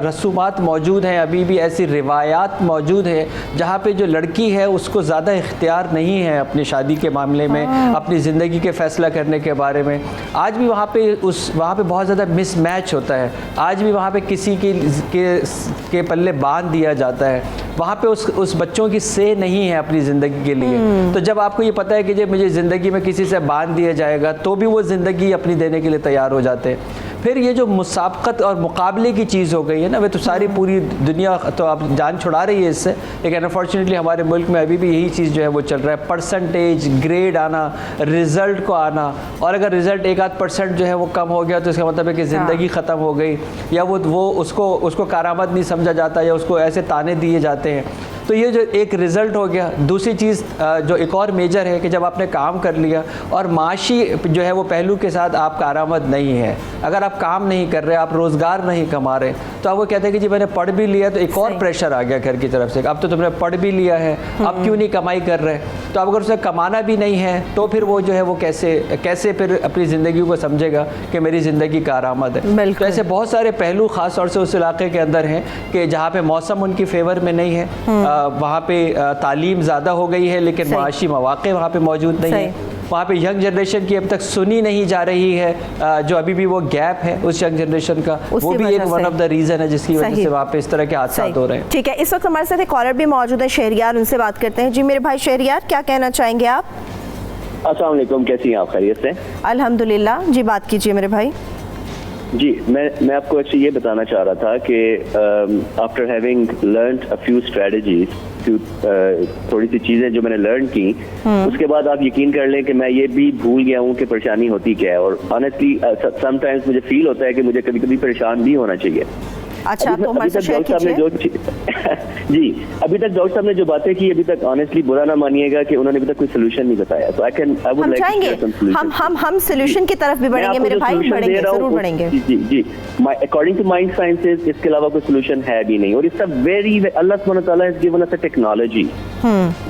رسومات موجود ہیں, ابھی بھی ایسی روایات موجود ہیں جہاں پہ جو لڑکی ہے اس کو زیادہ اختیار نہیں ہے اپنی شادی کے معاملے میں, اپنی زندگی کے فیصلہ کرنے کے بارے میں. آج بھی وہاں پہ بہت زیادہ مس میچ ہوتا ہے, آج بھی وہاں پہ کسی کے پلے باندھ دیا جاتا ہے, وہاں پہ اس بچوں کی سے نہیں ہے اپنی زندگی کے لیے. تو جب آپ کو یہ پتہ ہے کہ جب مجھے زندگی میں کسی سے باندھ دیا جائے گا تو بھی وہ زندگی اپنی دینے کے لیے تیار ہو جاتے ہیں. پھر یہ جو مسابقت اور مقابلے کی چیز ہو گئی ہے نا, وہ تو ساری پوری دنیا تو آپ جان چھڑا رہی ہے اس سے, لیکن انفارچونیٹلی ہمارے ملک میں ابھی بھی یہی چیز جو ہے وہ چل رہا ہے. پرسنٹیج, گریڈ آنا, رزلٹ کو آنا, اور اگر رزلٹ 1-8% جو ہے وہ کم ہو گیا تو اس کا مطلب ہے کہ زندگی ختم ہو گئی, یا وہ اس کو کارآمد نہیں سمجھا جاتا, یا اس کو ایسے تانے دیے جاتے ہیں. تو یہ جو ایک رزلٹ ہو گیا. دوسری چیز جو ایک اور میجر ہے کہ جب آپ نے کام کر لیا اور معاشی جو ہے وہ پہلو کے ساتھ آپ کارآمد نہیں ہے, اگر آپ کام نہیں کر رہے, آپ روزگار نہیں کما رہے, تو آپ وہ کہتے ہیں کہ جی میں نے پڑھ بھی لیا, تو ایک اور پریشر آ گیا گھر کی طرف سے, اب تو تم نے پڑھ بھی لیا ہے, اب کیوں نہیں کمائی کر رہے. تو اب اگر اسے کمانا بھی نہیں ہے تو پھر وہ جو ہے وہ کیسے پھر اپنی زندگی کو سمجھے گا کہ میری زندگی کارآمد ہے. تو ایسے بہت سارے پہلو خاص طور سے اس علاقے کے اندر ہیں کہ جہاں پہ موسم ان کی فیور میں نہیں ہے, وہاں پہ تعلیم زیادہ ہو گئی ہے لیکن معاشی مواقع وہاں پہ موجود نہیں ہیں. وہاں پہ ینگ جنریشن کی اب تک سنی نہیں جا رہی ہے, جو ابھی بھی وہ گیپ ہے اس ینگ جنریشن کا, وہ بھی ایک ون آف دا ریزن ہے جس کی وجہ سے وہاں پہ اس طرح کے حادثات ہو رہے ہیں. ٹھیک ہے, اس وقت ہمارے ساتھ ایک کالر بھی موجود ہے, شہریار, ان سے بات کرتے ہیں. جی میرے بھائی شہریار, کیا کہنا چاہیں گے آپ؟ السلام علیکم, کیسی ہیں آپ, خیریت سے؟ الحمدللہ. جی بات کیجیے میرے بھائی. جی میں آپ کو ایکچولی یہ بتانا چاہ رہا تھا کہ after having learned a few strategies, تھوڑی سی چیزیں جو میں نے لرن کی, اس کے بعد آپ یقین کر لیں کہ میں یہ بھی بھول گیا ہوں کہ پریشانی ہوتی کیا ہے. اور آنیسٹلی سم ٹائمز مجھے فیل ہوتا ہے کہ مجھے کبھی کبھی پریشان بھی ہونا چاہیے. اچھا, تو ہمارے ساتھ شیئر کیجیے. جی, ابھی تک ڈاکٹر صاحب نے جو باتیں کی, ابھی تک آنیسٹلی برا نہ مانیے گا کہ انہوں نے ابھی تک کوئی سولوشن نہیں بتایا. تو ہم چاہیں گے, ہم سولوشن کی طرف بھی بڑھیں گے میرے بھائی, بڑھیں گے, ضرور بڑھیں گے. جی, اکارڈنگ ٹو مائنڈ سائنسز اس کے علاوہ کوئی سولوشن ہے بھی نہیں. اور اس کا اللہ سبحانہ وتعالیٰ has given us a technology.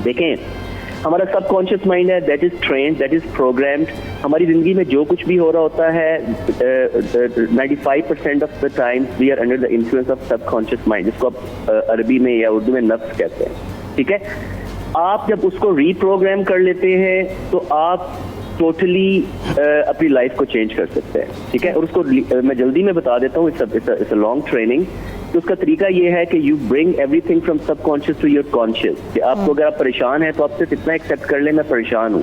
دیکھیں, ہمارا سب کانشیس مائنڈ ہے, that is trained, that is programmed. ہماری زندگی میں جو کچھ بھی ہو رہا ہوتا ہے 95% of the time we are under the influence of subconscious mind, جس کو آپ عربی میں یا اردو میں نفس کہتے ہیں. ٹھیک ہے, آپ جب اس کو ری پروگرام کر لیتے ہیں تو آپ ٹوٹلی اپنی لائف کو چینج کر سکتے ہیں. ٹھیک ہے, اور اس کو میں جلدی میں بتا دیتا ہوں, اٹس اے لانگ ٹریننگ. تو اس کا طریقہ یہ ہے کہ you bring everything from subconscious to your conscious. کہ آپ کو اگر آپ پریشان ہیں تو آپ صرف اتنا ایکسیپٹ کر لیں میں پریشان ہوں,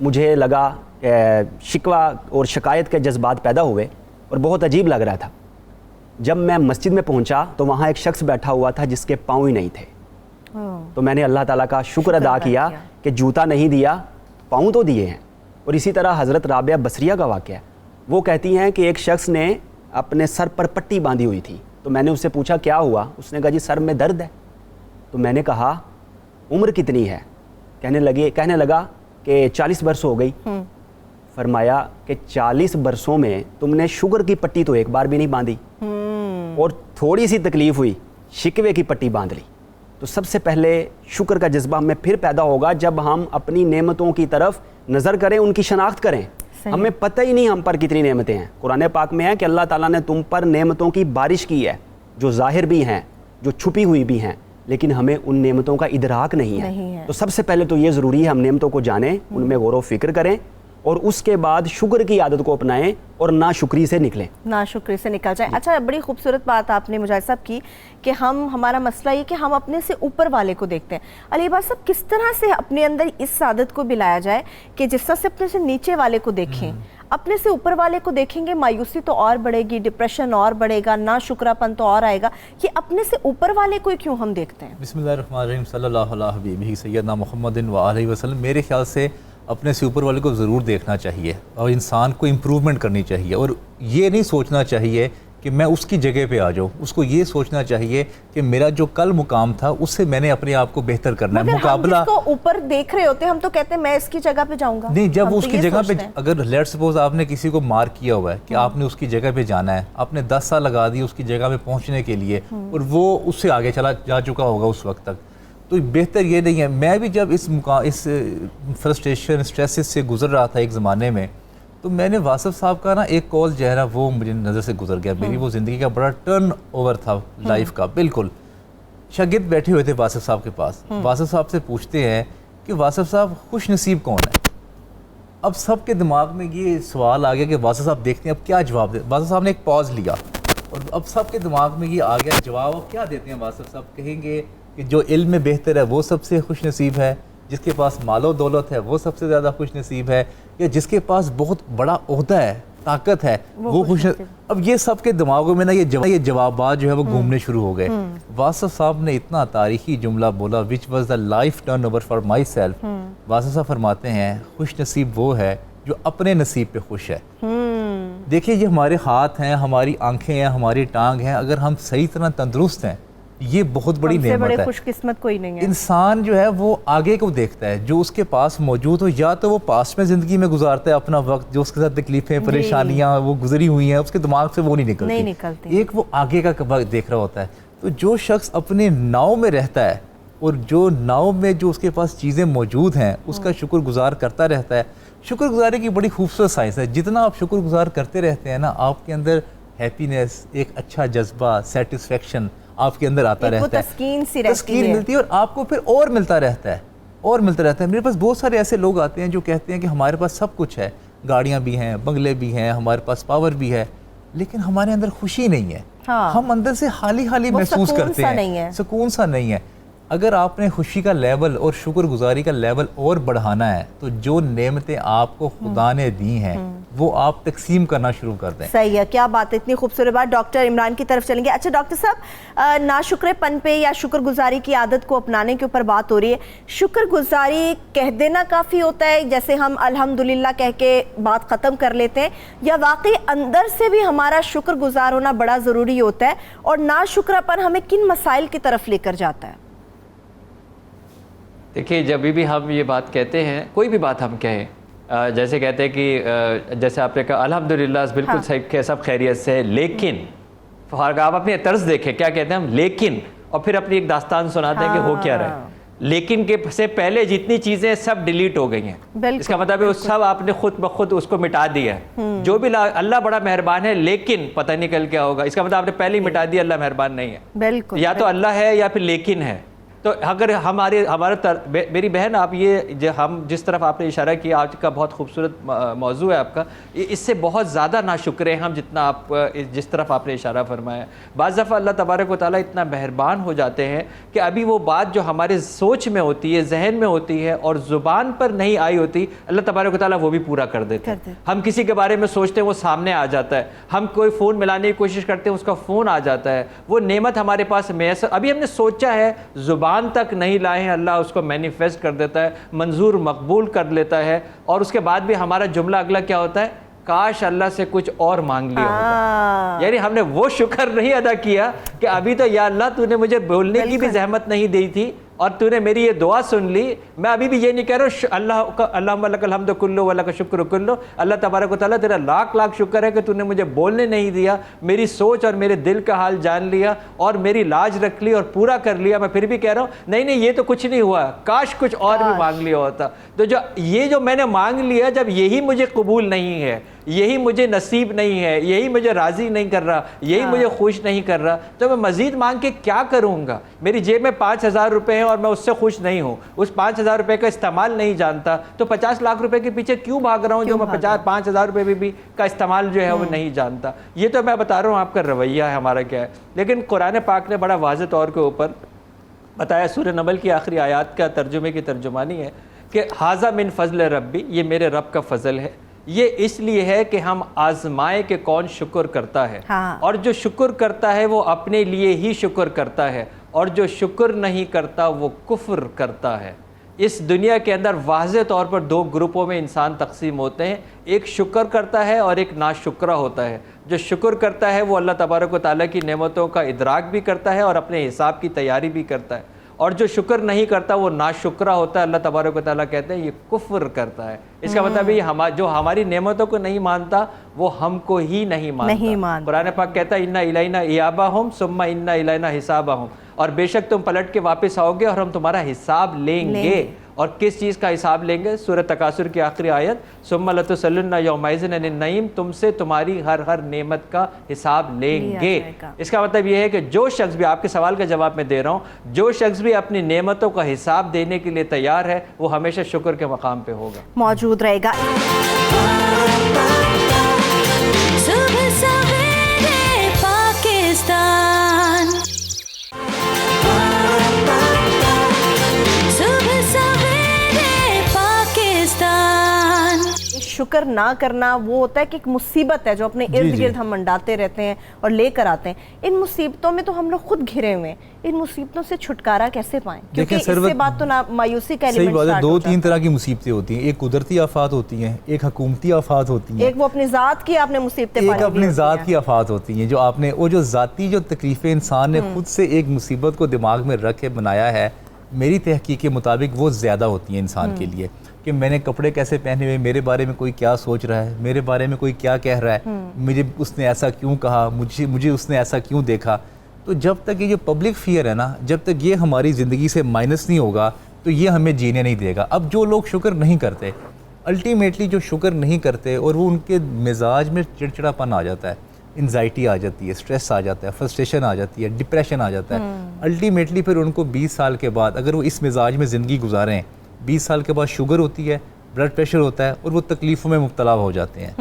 مجھے لگا شکوہ اور شکایت کے جذبات پیدا ہوئے اور بہت عجیب لگ رہا تھا. جب میں مسجد میں پہنچا تو وہاں ایک شخص بیٹھا ہوا تھا جس کے پاؤں ہی نہیں تھے. تو میں نے اللہ تعالیٰ کا شکر ادا کیا کہ جوتا نہیں دیا، پاؤں تو دیے ہیں. اور اسی طرح حضرت رابعہ بصریہ کا واقعہ ہے. وہ کہتی ہیں کہ ایک شخص نے اپنے سر پر پٹی باندھی ہوئی تھی. تو میں نے اس سے پوچھا کیا ہوا؟ اس نے کہا جی سر میں درد ہے. تو میں نے کہا عمر کتنی ہے؟ کہنے لگا کہ 40 برس ہو گئی. فرمایا کہ 40 برسوں میں تم نے شوگر کی پٹی تو ایک بار بھی نہیں باندھی، اور تھوڑی سی تکلیف ہوئی شکوے کی پٹی باندھ لی. تو سب سے پہلے شکر کا جذبہ ہمیں پھر پیدا ہوگا جب ہم اپنی نعمتوں کی طرف نظر کریں، ان کی شناخت کریں. ہمیں پتہ ہی نہیں ہم پر کتنی نعمتیں ہیں. قرآن پاک میں ہے کہ اللہ تعالیٰ نے تم پر نعمتوں کی بارش کی ہے، جو ظاہر بھی ہیں جو چھپی ہوئی بھی ہیں، لیکن ہمیں ان نعمتوں کا ادراک نہیں ہے. تو سب سے پہلے تو یہ ضروری ہے ہم نعمتوں کو جانیں، ان میں غور و فکر کریں، اور اس کے بعد شکر کی عادت کو اپنائیں اور ناشکری سے نکلیں. ناشکری سے نکل جائیں. اچھا، بڑی خوبصورت بات آپ نے مجاہد صاحب کی کہ ہمارا مسئلہ یہ کہ ہم اپنے سے اوپر والے کو دیکھتے ہیں. علی عباس صاحب، کس طرح سے اپنے اندر اس عادت کو بھی لایا جائے کہ جس طرح سے اپنے سے نیچے والے کو دیکھیں، اپنے سے اوپر والے کو دیکھیں گے مایوسی تو اور بڑھے گی، ڈپریشن اور بڑھے گا، ناشکراپن تو اور آئے گا. یہ اپنے سے اوپر والے کو کیوں ہم دیکھتے ہیں؟ بسم اللہ الرحمن الرحیم، صلی اللہ علیہ حبیبہ سیدنا محمد وآلہ وسلم. میرے خیال سے اپنے سے اوپر والے کو ضرور دیکھنا چاہیے اور انسان کو امپروومنٹ کرنی چاہیے، اور یہ نہیں سوچنا چاہیے کہ میں اس کی جگہ پہ آ جاؤں. اس کو یہ سوچنا چاہیے کہ میرا جو کل مقام تھا اس سے میں نے اپنے آپ کو بہتر کرنا ہے. مقابلہ ہم جس کو اوپر دیکھ رہے ہوتے ہیں ہم تو کہتے ہیں میں اس کی جگہ پہ جاؤں گا. نہیں، جب اس کی جگہ پہ اگر لیٹ سپوز آپ نے کسی کو مار کیا ہوا ہے کہ آپ نے اس کی جگہ پہ جانا ہے، آپ نے 10 سال لگا دی اس کی جگہ پہ پہنچنے کے لیے، اور وہ اس سے آگے چلا جا چکا ہوگا اس وقت تک، تو بہتر یہ نہیں ہے. میں بھی جب اس فرسٹریشن اسٹریسز سے گزر رہا تھا ایک زمانے میں، تو میں نے واصف صاحب کا نا ایک کال جو ہے نا وہ مجھے نظر سے گزر گیا. میری وہ زندگی کا بڑا ٹرن اوور تھا لائف کا. بالکل شاگرد بیٹھے ہوئے تھے واصف صاحب کے پاس. واصف صاحب سے پوچھتے ہیں کہ واصف صاحب خوش نصیب کون ہے؟ اب سب کے دماغ میں یہ سوال آ گیا کہ واصف صاحب دیکھتے ہیں اب کیا جواب دے. واصف صاحب نے ایک پاز لیا اور اب سب کے دماغ میں یہ آ گیا جواب. اب کیا دیتے ہیں واصف صاحب؟ کہیں گے کہ جو علم میں بہتر ہے وہ سب سے خوش نصیب ہے، جس کے پاس مال و دولت ہے وہ سب سے زیادہ خوش نصیب ہے، یا جس کے پاس بہت بڑا عہدہ ہے، طاقت ہے، وہ خوش نصیب. اب یہ سب کے دماغوں میں نا یہ جوابات جو ہے وہ گھومنے شروع ہو گئے. واصف صاحب نے اتنا تاریخی جملہ بولا which was the life turnover for myself. Wasif صاحب فرماتے ہیں خوش نصیب وہ ہے جو اپنے نصیب پہ خوش ہے. دیکھیں یہ ہمارے ہاتھ ہیں، ہماری آنکھیں ہیں، ہماری ٹانگ ہیں، اگر ہم صحیح طرح تندرست ہیں یہ بہت بڑی نعمت ہے. خوش قسمت کوئی نہیں ہے. انسان جو ہے وہ آگے کو دیکھتا ہے، جو اس کے پاس موجود ہو، یا تو وہ پاسٹ میں زندگی میں گزارتا ہے اپنا وقت، جو اس کے ساتھ تکلیفیں پریشانیاں وہ گزری ہوئی ہیں اس کے دماغ سے وہ نہیں نکلتی. ایک وہ آگے کا دیکھ رہا ہوتا ہے. تو جو شخص اپنے ناؤ میں رہتا ہے اور جو ناؤ میں جو اس کے پاس چیزیں موجود ہیں اس کا شکر گزار کرتا رہتا ہے. شکر گزاری کی بڑی خوبصورت سائنس ہے. جتنا آپ شکر گزار کرتے رہتے ہیں نا، آپ کے اندر ہیپینس، ایک اچھا جذبہ، سیٹسفیکشن آپ کے اندر آتا رہتا ہے، تسکین ملتی ہے، اور آپ کو پھر اور ملتا رہتا ہے. میرے پاس بہت سارے ایسے لوگ آتے ہیں جو کہتے ہیں کہ ہمارے پاس سب کچھ ہے، گاڑیاں بھی ہیں، بنگلے بھی ہیں، ہمارے پاس پاور بھی ہے، لیکن ہمارے اندر خوشی نہیں ہے. ہم اندر سے خالی محسوس کرتے ہیں، سکون سا نہیں ہے. اگر آپ نے خوشی کا لیول اور شکر گزاری کا لیول اور بڑھانا ہے تو جو نعمتیں آپ کو خدا نے دی ہیں وہ آپ تقسیم کرنا شروع کر دیں. صحیح ہے، کیا بات ہے، اتنی خوبصورت بات. ڈاکٹر عمران کی طرف چلیں گے. اچھا ڈاکٹر صاحب، ناشکرے پن پہ یا شکر گزاری کی عادت کو اپنانے کے اوپر بات ہو رہی ہے. شکر گزاری کہہ دینا کافی ہوتا ہے، جیسے ہم الحمدللہ کہہ کے بات ختم کر لیتے ہیں، یا واقعی اندر سے بھی ہمارا شکر گزار ہونا بڑا ضروری ہوتا ہے؟ اور ناشکرا پن ہمیں کن مسائل کی طرف لے کر جاتا ہے؟ دیکھیے جب بھی ہم یہ بات کہتے ہیں، کوئی بھی بات ہم کہیں، جیسے کہتے ہیں کہ جیسے آپ نے کہا الحمدللہ بالکل صحیح، سب خیریت سے، لیکن آپ اپنی طرز دیکھیں کیا کہتے ہیں ہم، لیکن، اور پھر اپنی ایک داستان سناتے ہیں کہ ہو کیا رہا ہے. لیکن کے سے پہلے جتنی چیزیں سب ڈیلیٹ ہو گئی ہیں. اس کا مطلب ہے سب آپ نے خود بخود اس کو مٹا دیا ہے. جو بھی اللہ بڑا مہربان ہے لیکن پتہ نہیں کل کیا ہوگا، اس کا مطلب آپ نے پہلے ہی مٹا دیا اللہ مہربان نہیں ہے. یا تو اللہ ہے یا پھر لیکن ہے. تو اگر میری بہن آپ یہ ہم جس طرف آپ نے اشارہ کیا، آج کا بہت خوبصورت موضوع ہے آپ کا، اس سے بہت زیادہ ناشکر ہیں ہم جتنا آپ جس طرف آپ نے اشارہ فرمایا. بعض دفعہ اللہ تبارک و تعالیٰ اتنا مہربان ہو جاتے ہیں کہ ابھی وہ بات جو ہمارے سوچ میں ہوتی ہے، ذہن میں ہوتی ہے اور زبان پر نہیں آئی ہوتی، اللہ تبارک و تعالیٰ وہ بھی پورا کر دیتے ہیں. ہم کسی کے بارے میں سوچتے ہیں وہ سامنے آ جاتا ہے، ہم کوئی فون ملانے کی کوشش کرتے ہیں اس کا فون آ جاتا ہے، وہ نعمت ہمارے پاس میسر ابھی ہم نے سوچا ہے، زبان تک نہیں لائے ہیں، اللہ اس کو مینیفیسٹ کر دیتا ہے، منظور مقبول کر لیتا ہے. اور اس کے بعد بھی ہمارا جملہ اگلا کیا ہوتا ہے؟ کاش اللہ سے کچھ اور مانگ لیا ہوتا. یعنی ہم نے وہ شکر نہیں ادا کیا کہ ابھی تو یا اللہ تو نے مجھے بولنے کی بھی زحمت نہیں دی تھی اور تو نے میری یہ دعا سن لی. میں ابھی بھی یہ نہیں کہہ رہا ہوں اللہم لک الحمد کلو ولک شکر کلو، اللہ تبارک و تعالیٰ تیرا لاکھ لاکھ شکر ہے کہ تو نے مجھے بولنے نہیں دیا، میری سوچ اور میرے دل کا حال جان لیا اور میری لاج رکھ لی اور پورا کر لیا. میں پھر بھی کہہ رہا ہوں نہیں یہ تو کچھ نہیں ہوا، کاش کچھ اور بھی مانگ لیا ہوتا. تو جو میں نے مانگ لیا، جب یہی مجھے قبول نہیں ہے، یہی مجھے نصیب نہیں ہے، یہی مجھے راضی نہیں کر رہا، یہی مجھے خوش نہیں کر رہا، تو میں مزید مانگ کے کیا کروں گا؟ میری جیب میں 5,000 روپے ہیں اور میں اس سے خوش نہیں ہوں، اس 5,000 روپے کا استعمال نہیں جانتا، تو 50 لاکھ روپے کے پیچھے کیوں بھاگ رہا ہوں جو میں 5,000 روپے بھی کا استعمال جو ہے وہ نہیں جانتا؟ یہ تو میں بتا رہا ہوں آپ کا رویہ ہے ہمارا کیا ہے. لیکن قرآن پاک نے بڑا واضح طور کے اوپر بتایا، سورہ نمل کی آخری آیات کا ترجمے کی ترجمانی ہے کہ ھذا من فضل ربی، یہ میرے رب کا فضل ہے. یہ اس لیے ہے کہ ہم آزمائے کہ کون شکر کرتا ہے، اور جو شکر کرتا ہے وہ اپنے لیے ہی شکر کرتا ہے، اور جو شکر نہیں کرتا وہ کفر کرتا ہے. اس دنیا کے اندر واضح طور پر 2 گروپوں میں انسان تقسیم ہوتے ہیں، ایک شکر کرتا ہے اور ایک ناشکرہ ہوتا ہے. جو شکر کرتا ہے وہ اللہ تبارک و تعالیٰ کی نعمتوں کا ادراک بھی کرتا ہے اور اپنے حساب کی تیاری بھی کرتا ہے، اور جو شکر نہیں کرتا وہ ناشکرہ ہوتا ہے. اللہ تبارک و تعالیٰ کہتے ہیں یہ کفر کرتا ہے. اس کا مطلب یہ جو ہماری نعمتوں کو نہیں مانتا وہ ہم کو ہی نہیں مانتا. قرآن پاک کہتا ہے اِنَّ اِلَيْنَا إِيَابَهُمْ ثُمَّ إِنَّ إِلَيْنَا حِسَابَهُمْ، اور بے شک تم پلٹ کے واپس آؤ گے اور ہم تمہارا حساب لیں گے. اور کس چیز کا حساب لیں گے؟ سورہ تکاثر کی آخری آیت، ثُمَّ لَتُسْأَلُنَّ يَوْمَئِذٍ عَنِ النَّعِيمِ، تم سے تمہاری ہر نعمت کا حساب لیں گے. اس کا مطلب یہ ہے کہ جو شخص بھی، آپ کے سوال کا جواب میں دے رہا ہوں، جو شخص بھی اپنی نعمتوں کا حساب دینے کے لیے تیار ہے وہ ہمیشہ شکر کے مقام پہ ہوگا، موجود رہے گا. صبح سویرے پاکستان، صبح سویرے پاکستان. شکر نہ کرنا وہ ہوتا ہے کہ ایک مصیبت ہے جو اپنے ارد گرد ہم منڈاتے رہتے ہیں اور لے کر آتے ہیں. ان مصیبتوں میں تو ہم لوگ خود گھرے ہوئے ہیں، ان مصیبتوں سے چھٹکارا کیسے پائیں؟ کیونکہ اس سے بات تو مایوسی کا ایلیمنٹ صحیح بات ہے. 2-3 طرح کی مصیبتیں ہوتی ہیں، ایک قدرتی آفات ہوتی ہیں، ایک حکومتی آفات ہوتی ہیں، ایک وہ اپنی ذات کی آپ نے مصیبتیں ایک اپنی ذات کی آفات ہوتی ہیں جو آپ نے وہ جو ذاتی جو تکلیفیں انسان نے خود سے ایک مصیبت کو دماغ میں رکھ کے بنایا ہے. میری تحقیق کے مطابق وہ زیادہ ہوتی ہیں انسان کے لیے کہ میں نے کپڑے کیسے پہنے ہوئے، میرے بارے میں کوئی کیا سوچ رہا ہے، میرے بارے میں کوئی کیا کہہ رہا ہے، مجھے اس نے ایسا کیوں کہا، مجھے اس نے ایسا کیوں دیکھا. تو جب تک یہ جو پبلک فیئر ہے نا، جب تک یہ ہماری زندگی سے مائنس نہیں ہوگا تو یہ ہمیں جینے نہیں دے گا. اب جو لوگ شکر نہیں کرتے، الٹیمیٹلی جو شکر نہیں کرتے اور وہ ان کے مزاج میں چڑچڑاپن آ جاتا ہے، انزائٹی آ جاتی ہے، اسٹریس آ جاتا ہے، فرسٹریشن آ جاتی ہے، ڈپریشن آ جاتا ہے. الٹیمیٹلی پھر ان کو 20 سال کے بعد اگر وہ اس مزاج میں زندگی گزاریں، 20 سال کے بعد شوگر ہوتی ہے، بلڈ پریشر ہوتا ہے اور وہ تکلیفوں میں مبتلا ہو جاتے ہیں.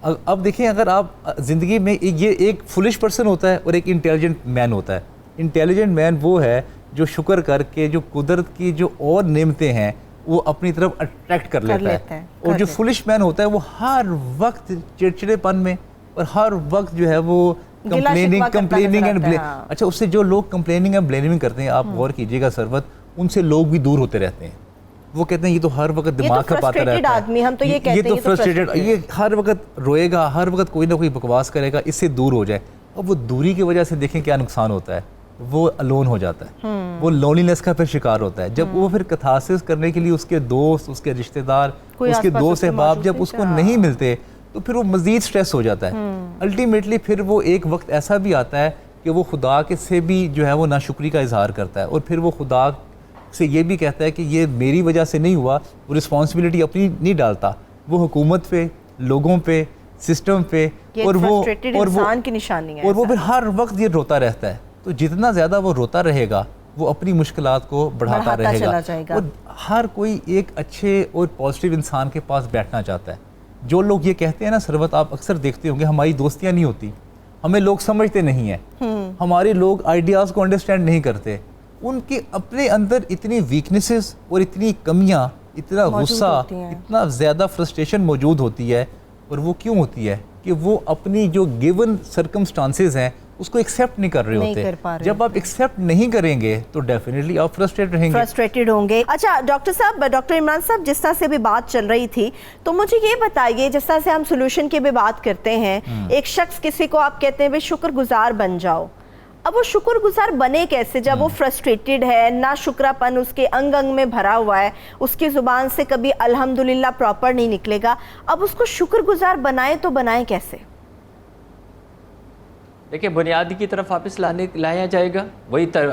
اب دیکھیں، اگر آپ زندگی میں یہ ایک فولش پرسن ہوتا ہے اور ایک انٹیلیجنٹ مین ہوتا ہے. انٹیلیجنٹ مین وہ ہے جو شکر کر کے جو قدرت کی جو اور نعمتیں ہیں وہ اپنی طرف اٹریکٹ کر لیتا ہے. اور جو فولش مین ہوتا ہے وہ ہر وقت چڑچڑے پن میں اور ہر وقت جو ہے وہ کمپلیننگ اینڈ اچھا اس سے جو لوگ کمپلیننگ اینڈ بلیمنگ کرتے ہیں، آپ غور کیجیے گا سرورت، ان سے لوگ بھی دور ہوتے رہتے ہیں. وہ کہتے ہیں یہ تو ہر وقت دماغ کا پاتا رہتا ہے، یہ تو فرسٹریٹڈ، یہ ہر وقت روئے گا، ہر وقت کوئی نہ کوئی بکواس کرے گا، اس سے دور ہو جائے. اب وہ دوری کی وجہ سے دیکھیں کیا نقصان ہوتا ہے، وہ الون ہو جاتا ہے، وہ لونلینس کا پھر شکار ہوتا ہے. جب وہ پھر کتھارسس کرنے کے لیے اس کے دوست، اس کے رشتہ دار، اس کے دوست احباب جب اس کو نہیں ملتے تو پھر وہ مزید سٹریس ہو جاتا ہے. الٹیمیٹلی پھر وہ ایک وقت ایسا بھی آتا ہے کہ وہ خدا کے سے بھی جو ہے وہ ناشکری کا اظہار کرتا ہے، اور پھر وہ خدا سے یہ بھی کہتا ہے کہ یہ میری وجہ سے نہیں ہوا. وہ رسپانسبلٹی اپنی نہیں ڈالتا، وہ حکومت پہ، لوگوں پہ، سسٹم پہ، اور وہ انسان کی نشانی ہے. اور وہ پھر ہر وقت یہ روتا رہتا ہے. تو جتنا زیادہ وہ روتا رہے گا وہ اپنی مشکلات کو بڑھاتا رہے گا. اور ہر کوئی ایک اچھے اور پازیٹیو انسان کے پاس بیٹھنا چاہتا ہے. جو لوگ یہ کہتے ہیں نا سروت، آپ اکثر دیکھتے ہوں گے ہماری دوستیاں نہیں ہوتی، ہمیں لوگ سمجھتے نہیں ہیں، ہمارے لوگ آئیڈیاز کو انڈرسٹینڈ نہیں کرتے. ان کے اپنے اندر اتنی ویکنیسز اور اتنی کمیاں، اتنا غصہ، اتنا زیادہ فرسٹریشن موجود ہوتی ہے. اور وہ کیوں ہوتی ہے؟ کہ وہ اپنی جو گیون سرکمسٹانسز ہیں اس کو ایکسیپٹ نہیں کر رہے ہوتے. جب آپ ایکسیپٹ نہیں کریں گے تو ڈیفینیٹلی آپ فرسٹریٹڈ ہوں گے. اچھا ڈاکٹر صاحب، ڈاکٹر عمران صاحب، جس طرح سے بھی بات چل رہی تھی تو مجھے یہ بتائیے، جس طرح سے ہم سولوشن کی بھی بات کرتے ہیں، ایک شخص کسی کو آپ کہتے ہیں بھائی شکر گزار بن جاؤ. اب وہ شکر گزار بنے کیسے جب وہ فرسٹریٹڈ ہے، نا شکرا پن اس کے انگ انگ میں بھرا ہوا ہے، اس کی زبان سے کبھی الحمدللہ پراپر نہیں نکلے گا. اب اس کو شکر گزار بنائیں تو بنائیں کیسے؟ دیکھیں، بنیادی کی طرف واپس لایا جائے گا،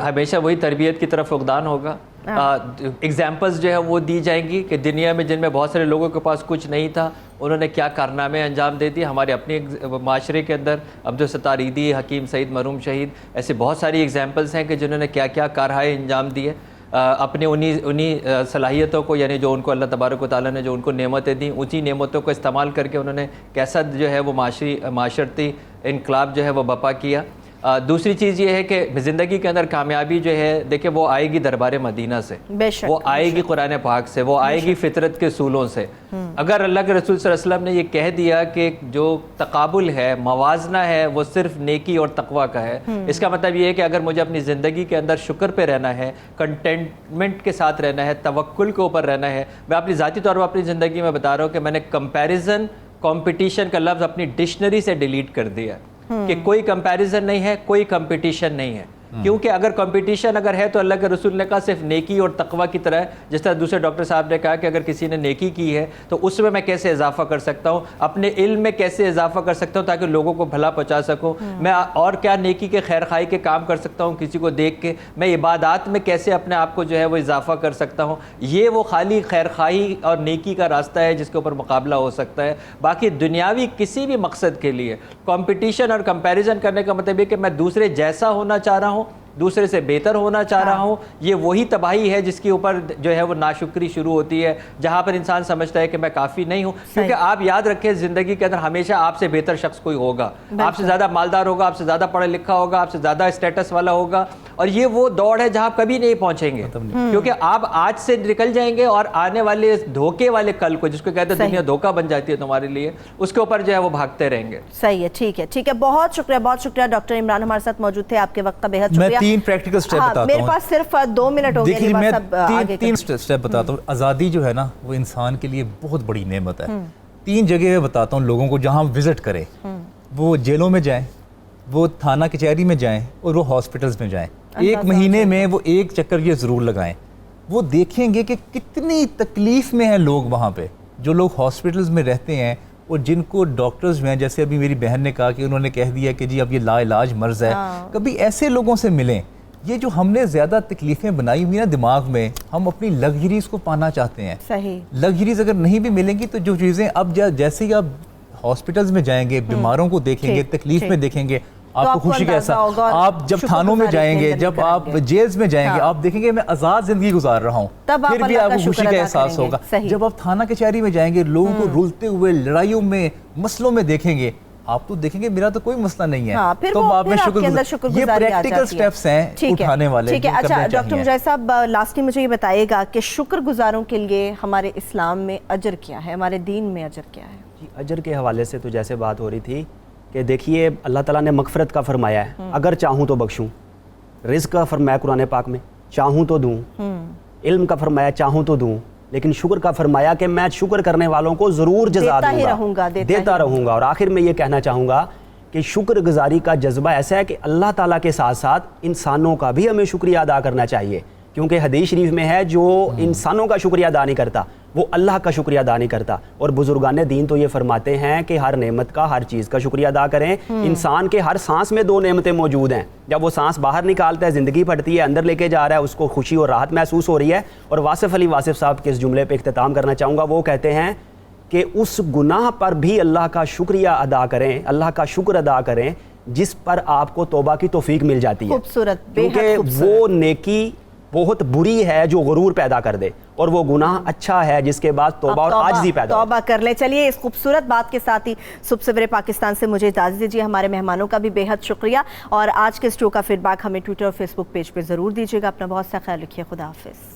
ہمیشہ وہی تربیت کی طرف فقدان ہوگا. ایگزامپلز جو ہے وہ دی جائیں گی کہ دنیا میں جن میں بہت سارے لوگوں کے پاس کچھ نہیں تھا، انہوں نے کیا کارنامے انجام دے دیے. ہمارے اپنے معاشرے کے اندر عبدالستار عیدی، حکیم سعید مرحوم شہید، ایسے بہت ساری ایگزامپلز ہیں کہ جنہوں نے کیا کیا کارہائے انجام دیے اپنے انہی صلاحیتوں کو، یعنی جو ان کو اللہ تبارک و تعالیٰ نے جو ان کو نعمتیں دیں، اونچی نعمتوں کو استعمال کر کے انہوں نے کیسا جو ہے وہ معاشرتی انقلاب جو ہے وہ برپا کیا. دوسری چیز یہ ہے کہ زندگی کے اندر کامیابی جو ہے، دیکھیں وہ آئے گی دربار مدینہ سے، وہ آئے گی قرآن پاک سے، وہ آئے گی فطرت کے اصولوں سے. اگر اللہ کے رسول صلی اللہ علیہ وسلم نے یہ کہہ دیا کہ جو تقابل ہے، موازنہ ہے، وہ صرف نیکی اور تقوی کا ہے، اس کا مطلب یہ ہے کہ اگر مجھے اپنی زندگی کے اندر شکر پہ رہنا ہے، کنٹینٹمنٹ کے ساتھ رہنا ہے، توکل کے اوپر رہنا ہے. میں اپنی ذاتی طور پر اپنی زندگی میں بتا رہا ہوں کہ میں نے کمپیریزن، کمپٹیشن کا لفظ اپنی ڈکشنری سے ڈیلیٹ کر دیا کہ کوئی کمپیریزن نہیں ہے، کوئی کمپٹیشن نہیں ہے. کیونکہ اگر کمپٹیشن اگر ہے تو اللہ کے رسول نے کہا صرف نیکی اور تقوی کی طرح ہے. جس طرح دوسرے ڈاکٹر صاحب نے کہا کہ اگر کسی نے نیکی کی ہے تو اس میں کیسے اضافہ کر سکتا ہوں، اپنے علم میں کیسے اضافہ کر سکتا ہوں تاکہ لوگوں کو بھلا پہنچا سکوں. میں اور کیا نیکی کے خیر خواہی کے کام کر سکتا ہوں کسی کو دیکھ کے. میں عبادات میں کیسے اپنے آپ کو جو ہے وہ اضافہ کر سکتا ہوں. یہ وہ خالی خیر خواہی اور نیکی کا راستہ ہے جس کے اوپر مقابلہ ہو سکتا ہے. باقی دنیاوی کسی بھی مقصد کے لیے کمپٹیشن اور کمپیریزن کرنے کا مطلب یہ کہ میں دوسرے جیسا ہونا چاہ رہا ہوں، دوسرے سے بہتر ہونا چاہ رہا ہوں. یہ وہی تباہی ہے جس کے اوپر جو ہے وہ ناشکری شروع ہوتی ہے، جہاں پر انسان سمجھتا ہے کہ میں کافی نہیں ہوں. کیونکہ آپ یاد رکھیں زندگی کے اندر ہمیشہ آپ سے بہتر شخص کوئی ہوگا، آپ سے زیادہ مالدار ہوگا، آپ سے زیادہ پڑھا لکھا ہوگا، آپ سے زیادہ اسٹیٹس والا ہوگا. اور یہ وہ دوڑ ہے جہاں کبھی نہیں پہنچیں گے، کیونکہ آپ آج سے نکل جائیں گے اور آنے والے دھوکے والے کل کو، جس کو کہتے ہیں دنیا دھوکہ بن جاتی ہے تمہارے لیے، اس کے اوپر جو ہے وہ بھاگتے رہیں گے. صحیح ہے، ٹھیک ہے، ٹھیک ہے. بہت شکریہ ڈاکٹر عمران ہمارے ساتھ موجود تھے. آپ کے وقت کا بہت شکریہ. میں 3 پریکٹیکل سٹیپ بتاتا ہوں. میرے پاس صرف 2 منٹ ہو گئے. دیکھیے میں 3 سٹیپ بتاتا ہوں. آزادی جو ہے نا وہ انسان کے لیے بہت بڑی نعمت ہے. 3 جگہ میں بتاتا ہوں لوگوں کو جہاں وزٹ کریں. وہ جیلوں میں جائیں، وہ تھانہ کچہری میں جائیں، اور وہ ہاسپٹلز میں جائیں. 1 مہینے میں وہ 1 چکر یہ ضرور لگائیں. وہ دیکھیں گے کہ کتنی تکلیف میں ہیں لوگ وہاں پہ، جو لوگ ہاسپٹلز میں رہتے ہیں اور جن کو ڈاکٹرز میں ہیں. جیسے ابھی میری بہن نے کہا کہ انہوں نے کہہ دیا کہ جی اب یہ لا علاج مرض ہے. کبھی ایسے لوگوں سے ملیں. یہ جو ہم نے زیادہ تکلیفیں بنائی ہوئی نا دماغ میں، ہم اپنی لگژریز کو پانا چاہتے ہیں. صحیح. لگژریز اگر نہیں بھی ملیں گی تو جو چیزیں اب جیسے ہی آپ ہاسپٹلز میں جائیں گے، بیماروں کو دیکھیں گے، تکلیف میں دیکھیں گے، آپ کو خوشی کا احساس. آپ جب تھانوں میں جائیں گے، جب آپ جیلز میں جائیں گے، آپ دیکھیں گے میں آزاد زندگی گزار رہا ہوں، پھر بھی آپ کو خوشی کا احساس ہوگا. جب آپ تھانہ کچہری میں جائیں گے، لوگوں کو رولتے ہوئے لڑائیوں میں، مسئلوں میں دیکھیں گے، آپ تو دیکھیں گے میرا تو کوئی مسئلہ نہیں ہے. تو آپ میں یہ پریکٹیکل سٹیپس ہیں اٹھانے والے. ٹھیک ہے. اچھا ڈاکٹر مجاہد صاحب، لاسٹلی مجھے یہ بتائیے گا کہ شکر گزاروں کے لیے ہمارے اسلام میں اجر کیا ہے، ہمارے دین میں اجر کیا ہے؟ جی اجر کے حوالے سے تو جیسے بات ہو رہی تھی کہ دیکھیے اللہ تعالیٰ نے مغفرت کا فرمایا ہے، اگر چاہوں تو بخشوں. رزق کا فرمایا قرآن پاک میں، چاہوں تو دوں. علم کا فرمایا چاہوں تو دوں. لیکن شکر کا فرمایا کہ میں شکر کرنے والوں کو ضرور جزا دوں گا، دیتا رہوں گا. اور آخر میں یہ کہنا چاہوں گا کہ شکر گزاری کا جذبہ ایسا ہے کہ اللہ تعالیٰ کے ساتھ ساتھ انسانوں کا بھی ہمیں شکریہ ادا کرنا چاہیے. کیونکہ حدیث شریف میں ہے جو انسانوں کا شکریہ ادا نہیں کرتا وہ اللہ کا شکریہ ادا نہیں کرتا. اور بزرگان دین تو یہ فرماتے ہیں کہ ہر نعمت کا، ہر چیز کا شکریہ ادا کریں. انسان کے ہر سانس میں 2 نعمتیں موجود ہیں. جب وہ سانس باہر نکالتا ہے، زندگی پھٹتی ہے، اندر لے کے جا رہا ہے، اس کو خوشی اور راحت محسوس ہو رہی ہے. اور واصف علی واصف صاحب کے اس جملے پہ اختتام کرنا چاہوں گا. وہ کہتے ہیں کہ اس گناہ پر بھی اللہ کا شکریہ ادا کریں، اللہ کا شکر ادا کریں جس پر آپ کو توبہ کی توفیق مل جاتی ہے. خوبصورت، بے حد کیونکہ خوبصورت. وہ نیکی بہت بری ہے جو غرور پیدا کر دے، اور وہ گناہ اچھا ہے جس کے بعد توبہ اور عاجزی پیدا ہو. توبہ کر لیں. چلیے اس خوبصورت بات کے ساتھ ہی صبح سویرے پاکستان سے مجھے اجازت دیجیے. ہمارے مہمانوں کا بھی بے حد شکریہ، اور آج کے اس شو کا فیڈ بیک ہمیں ٹویٹر اور فیس بک پیج پہ ضرور دیجیے گا. اپنا بہت سا خیال رکھیے. خدا حافظ.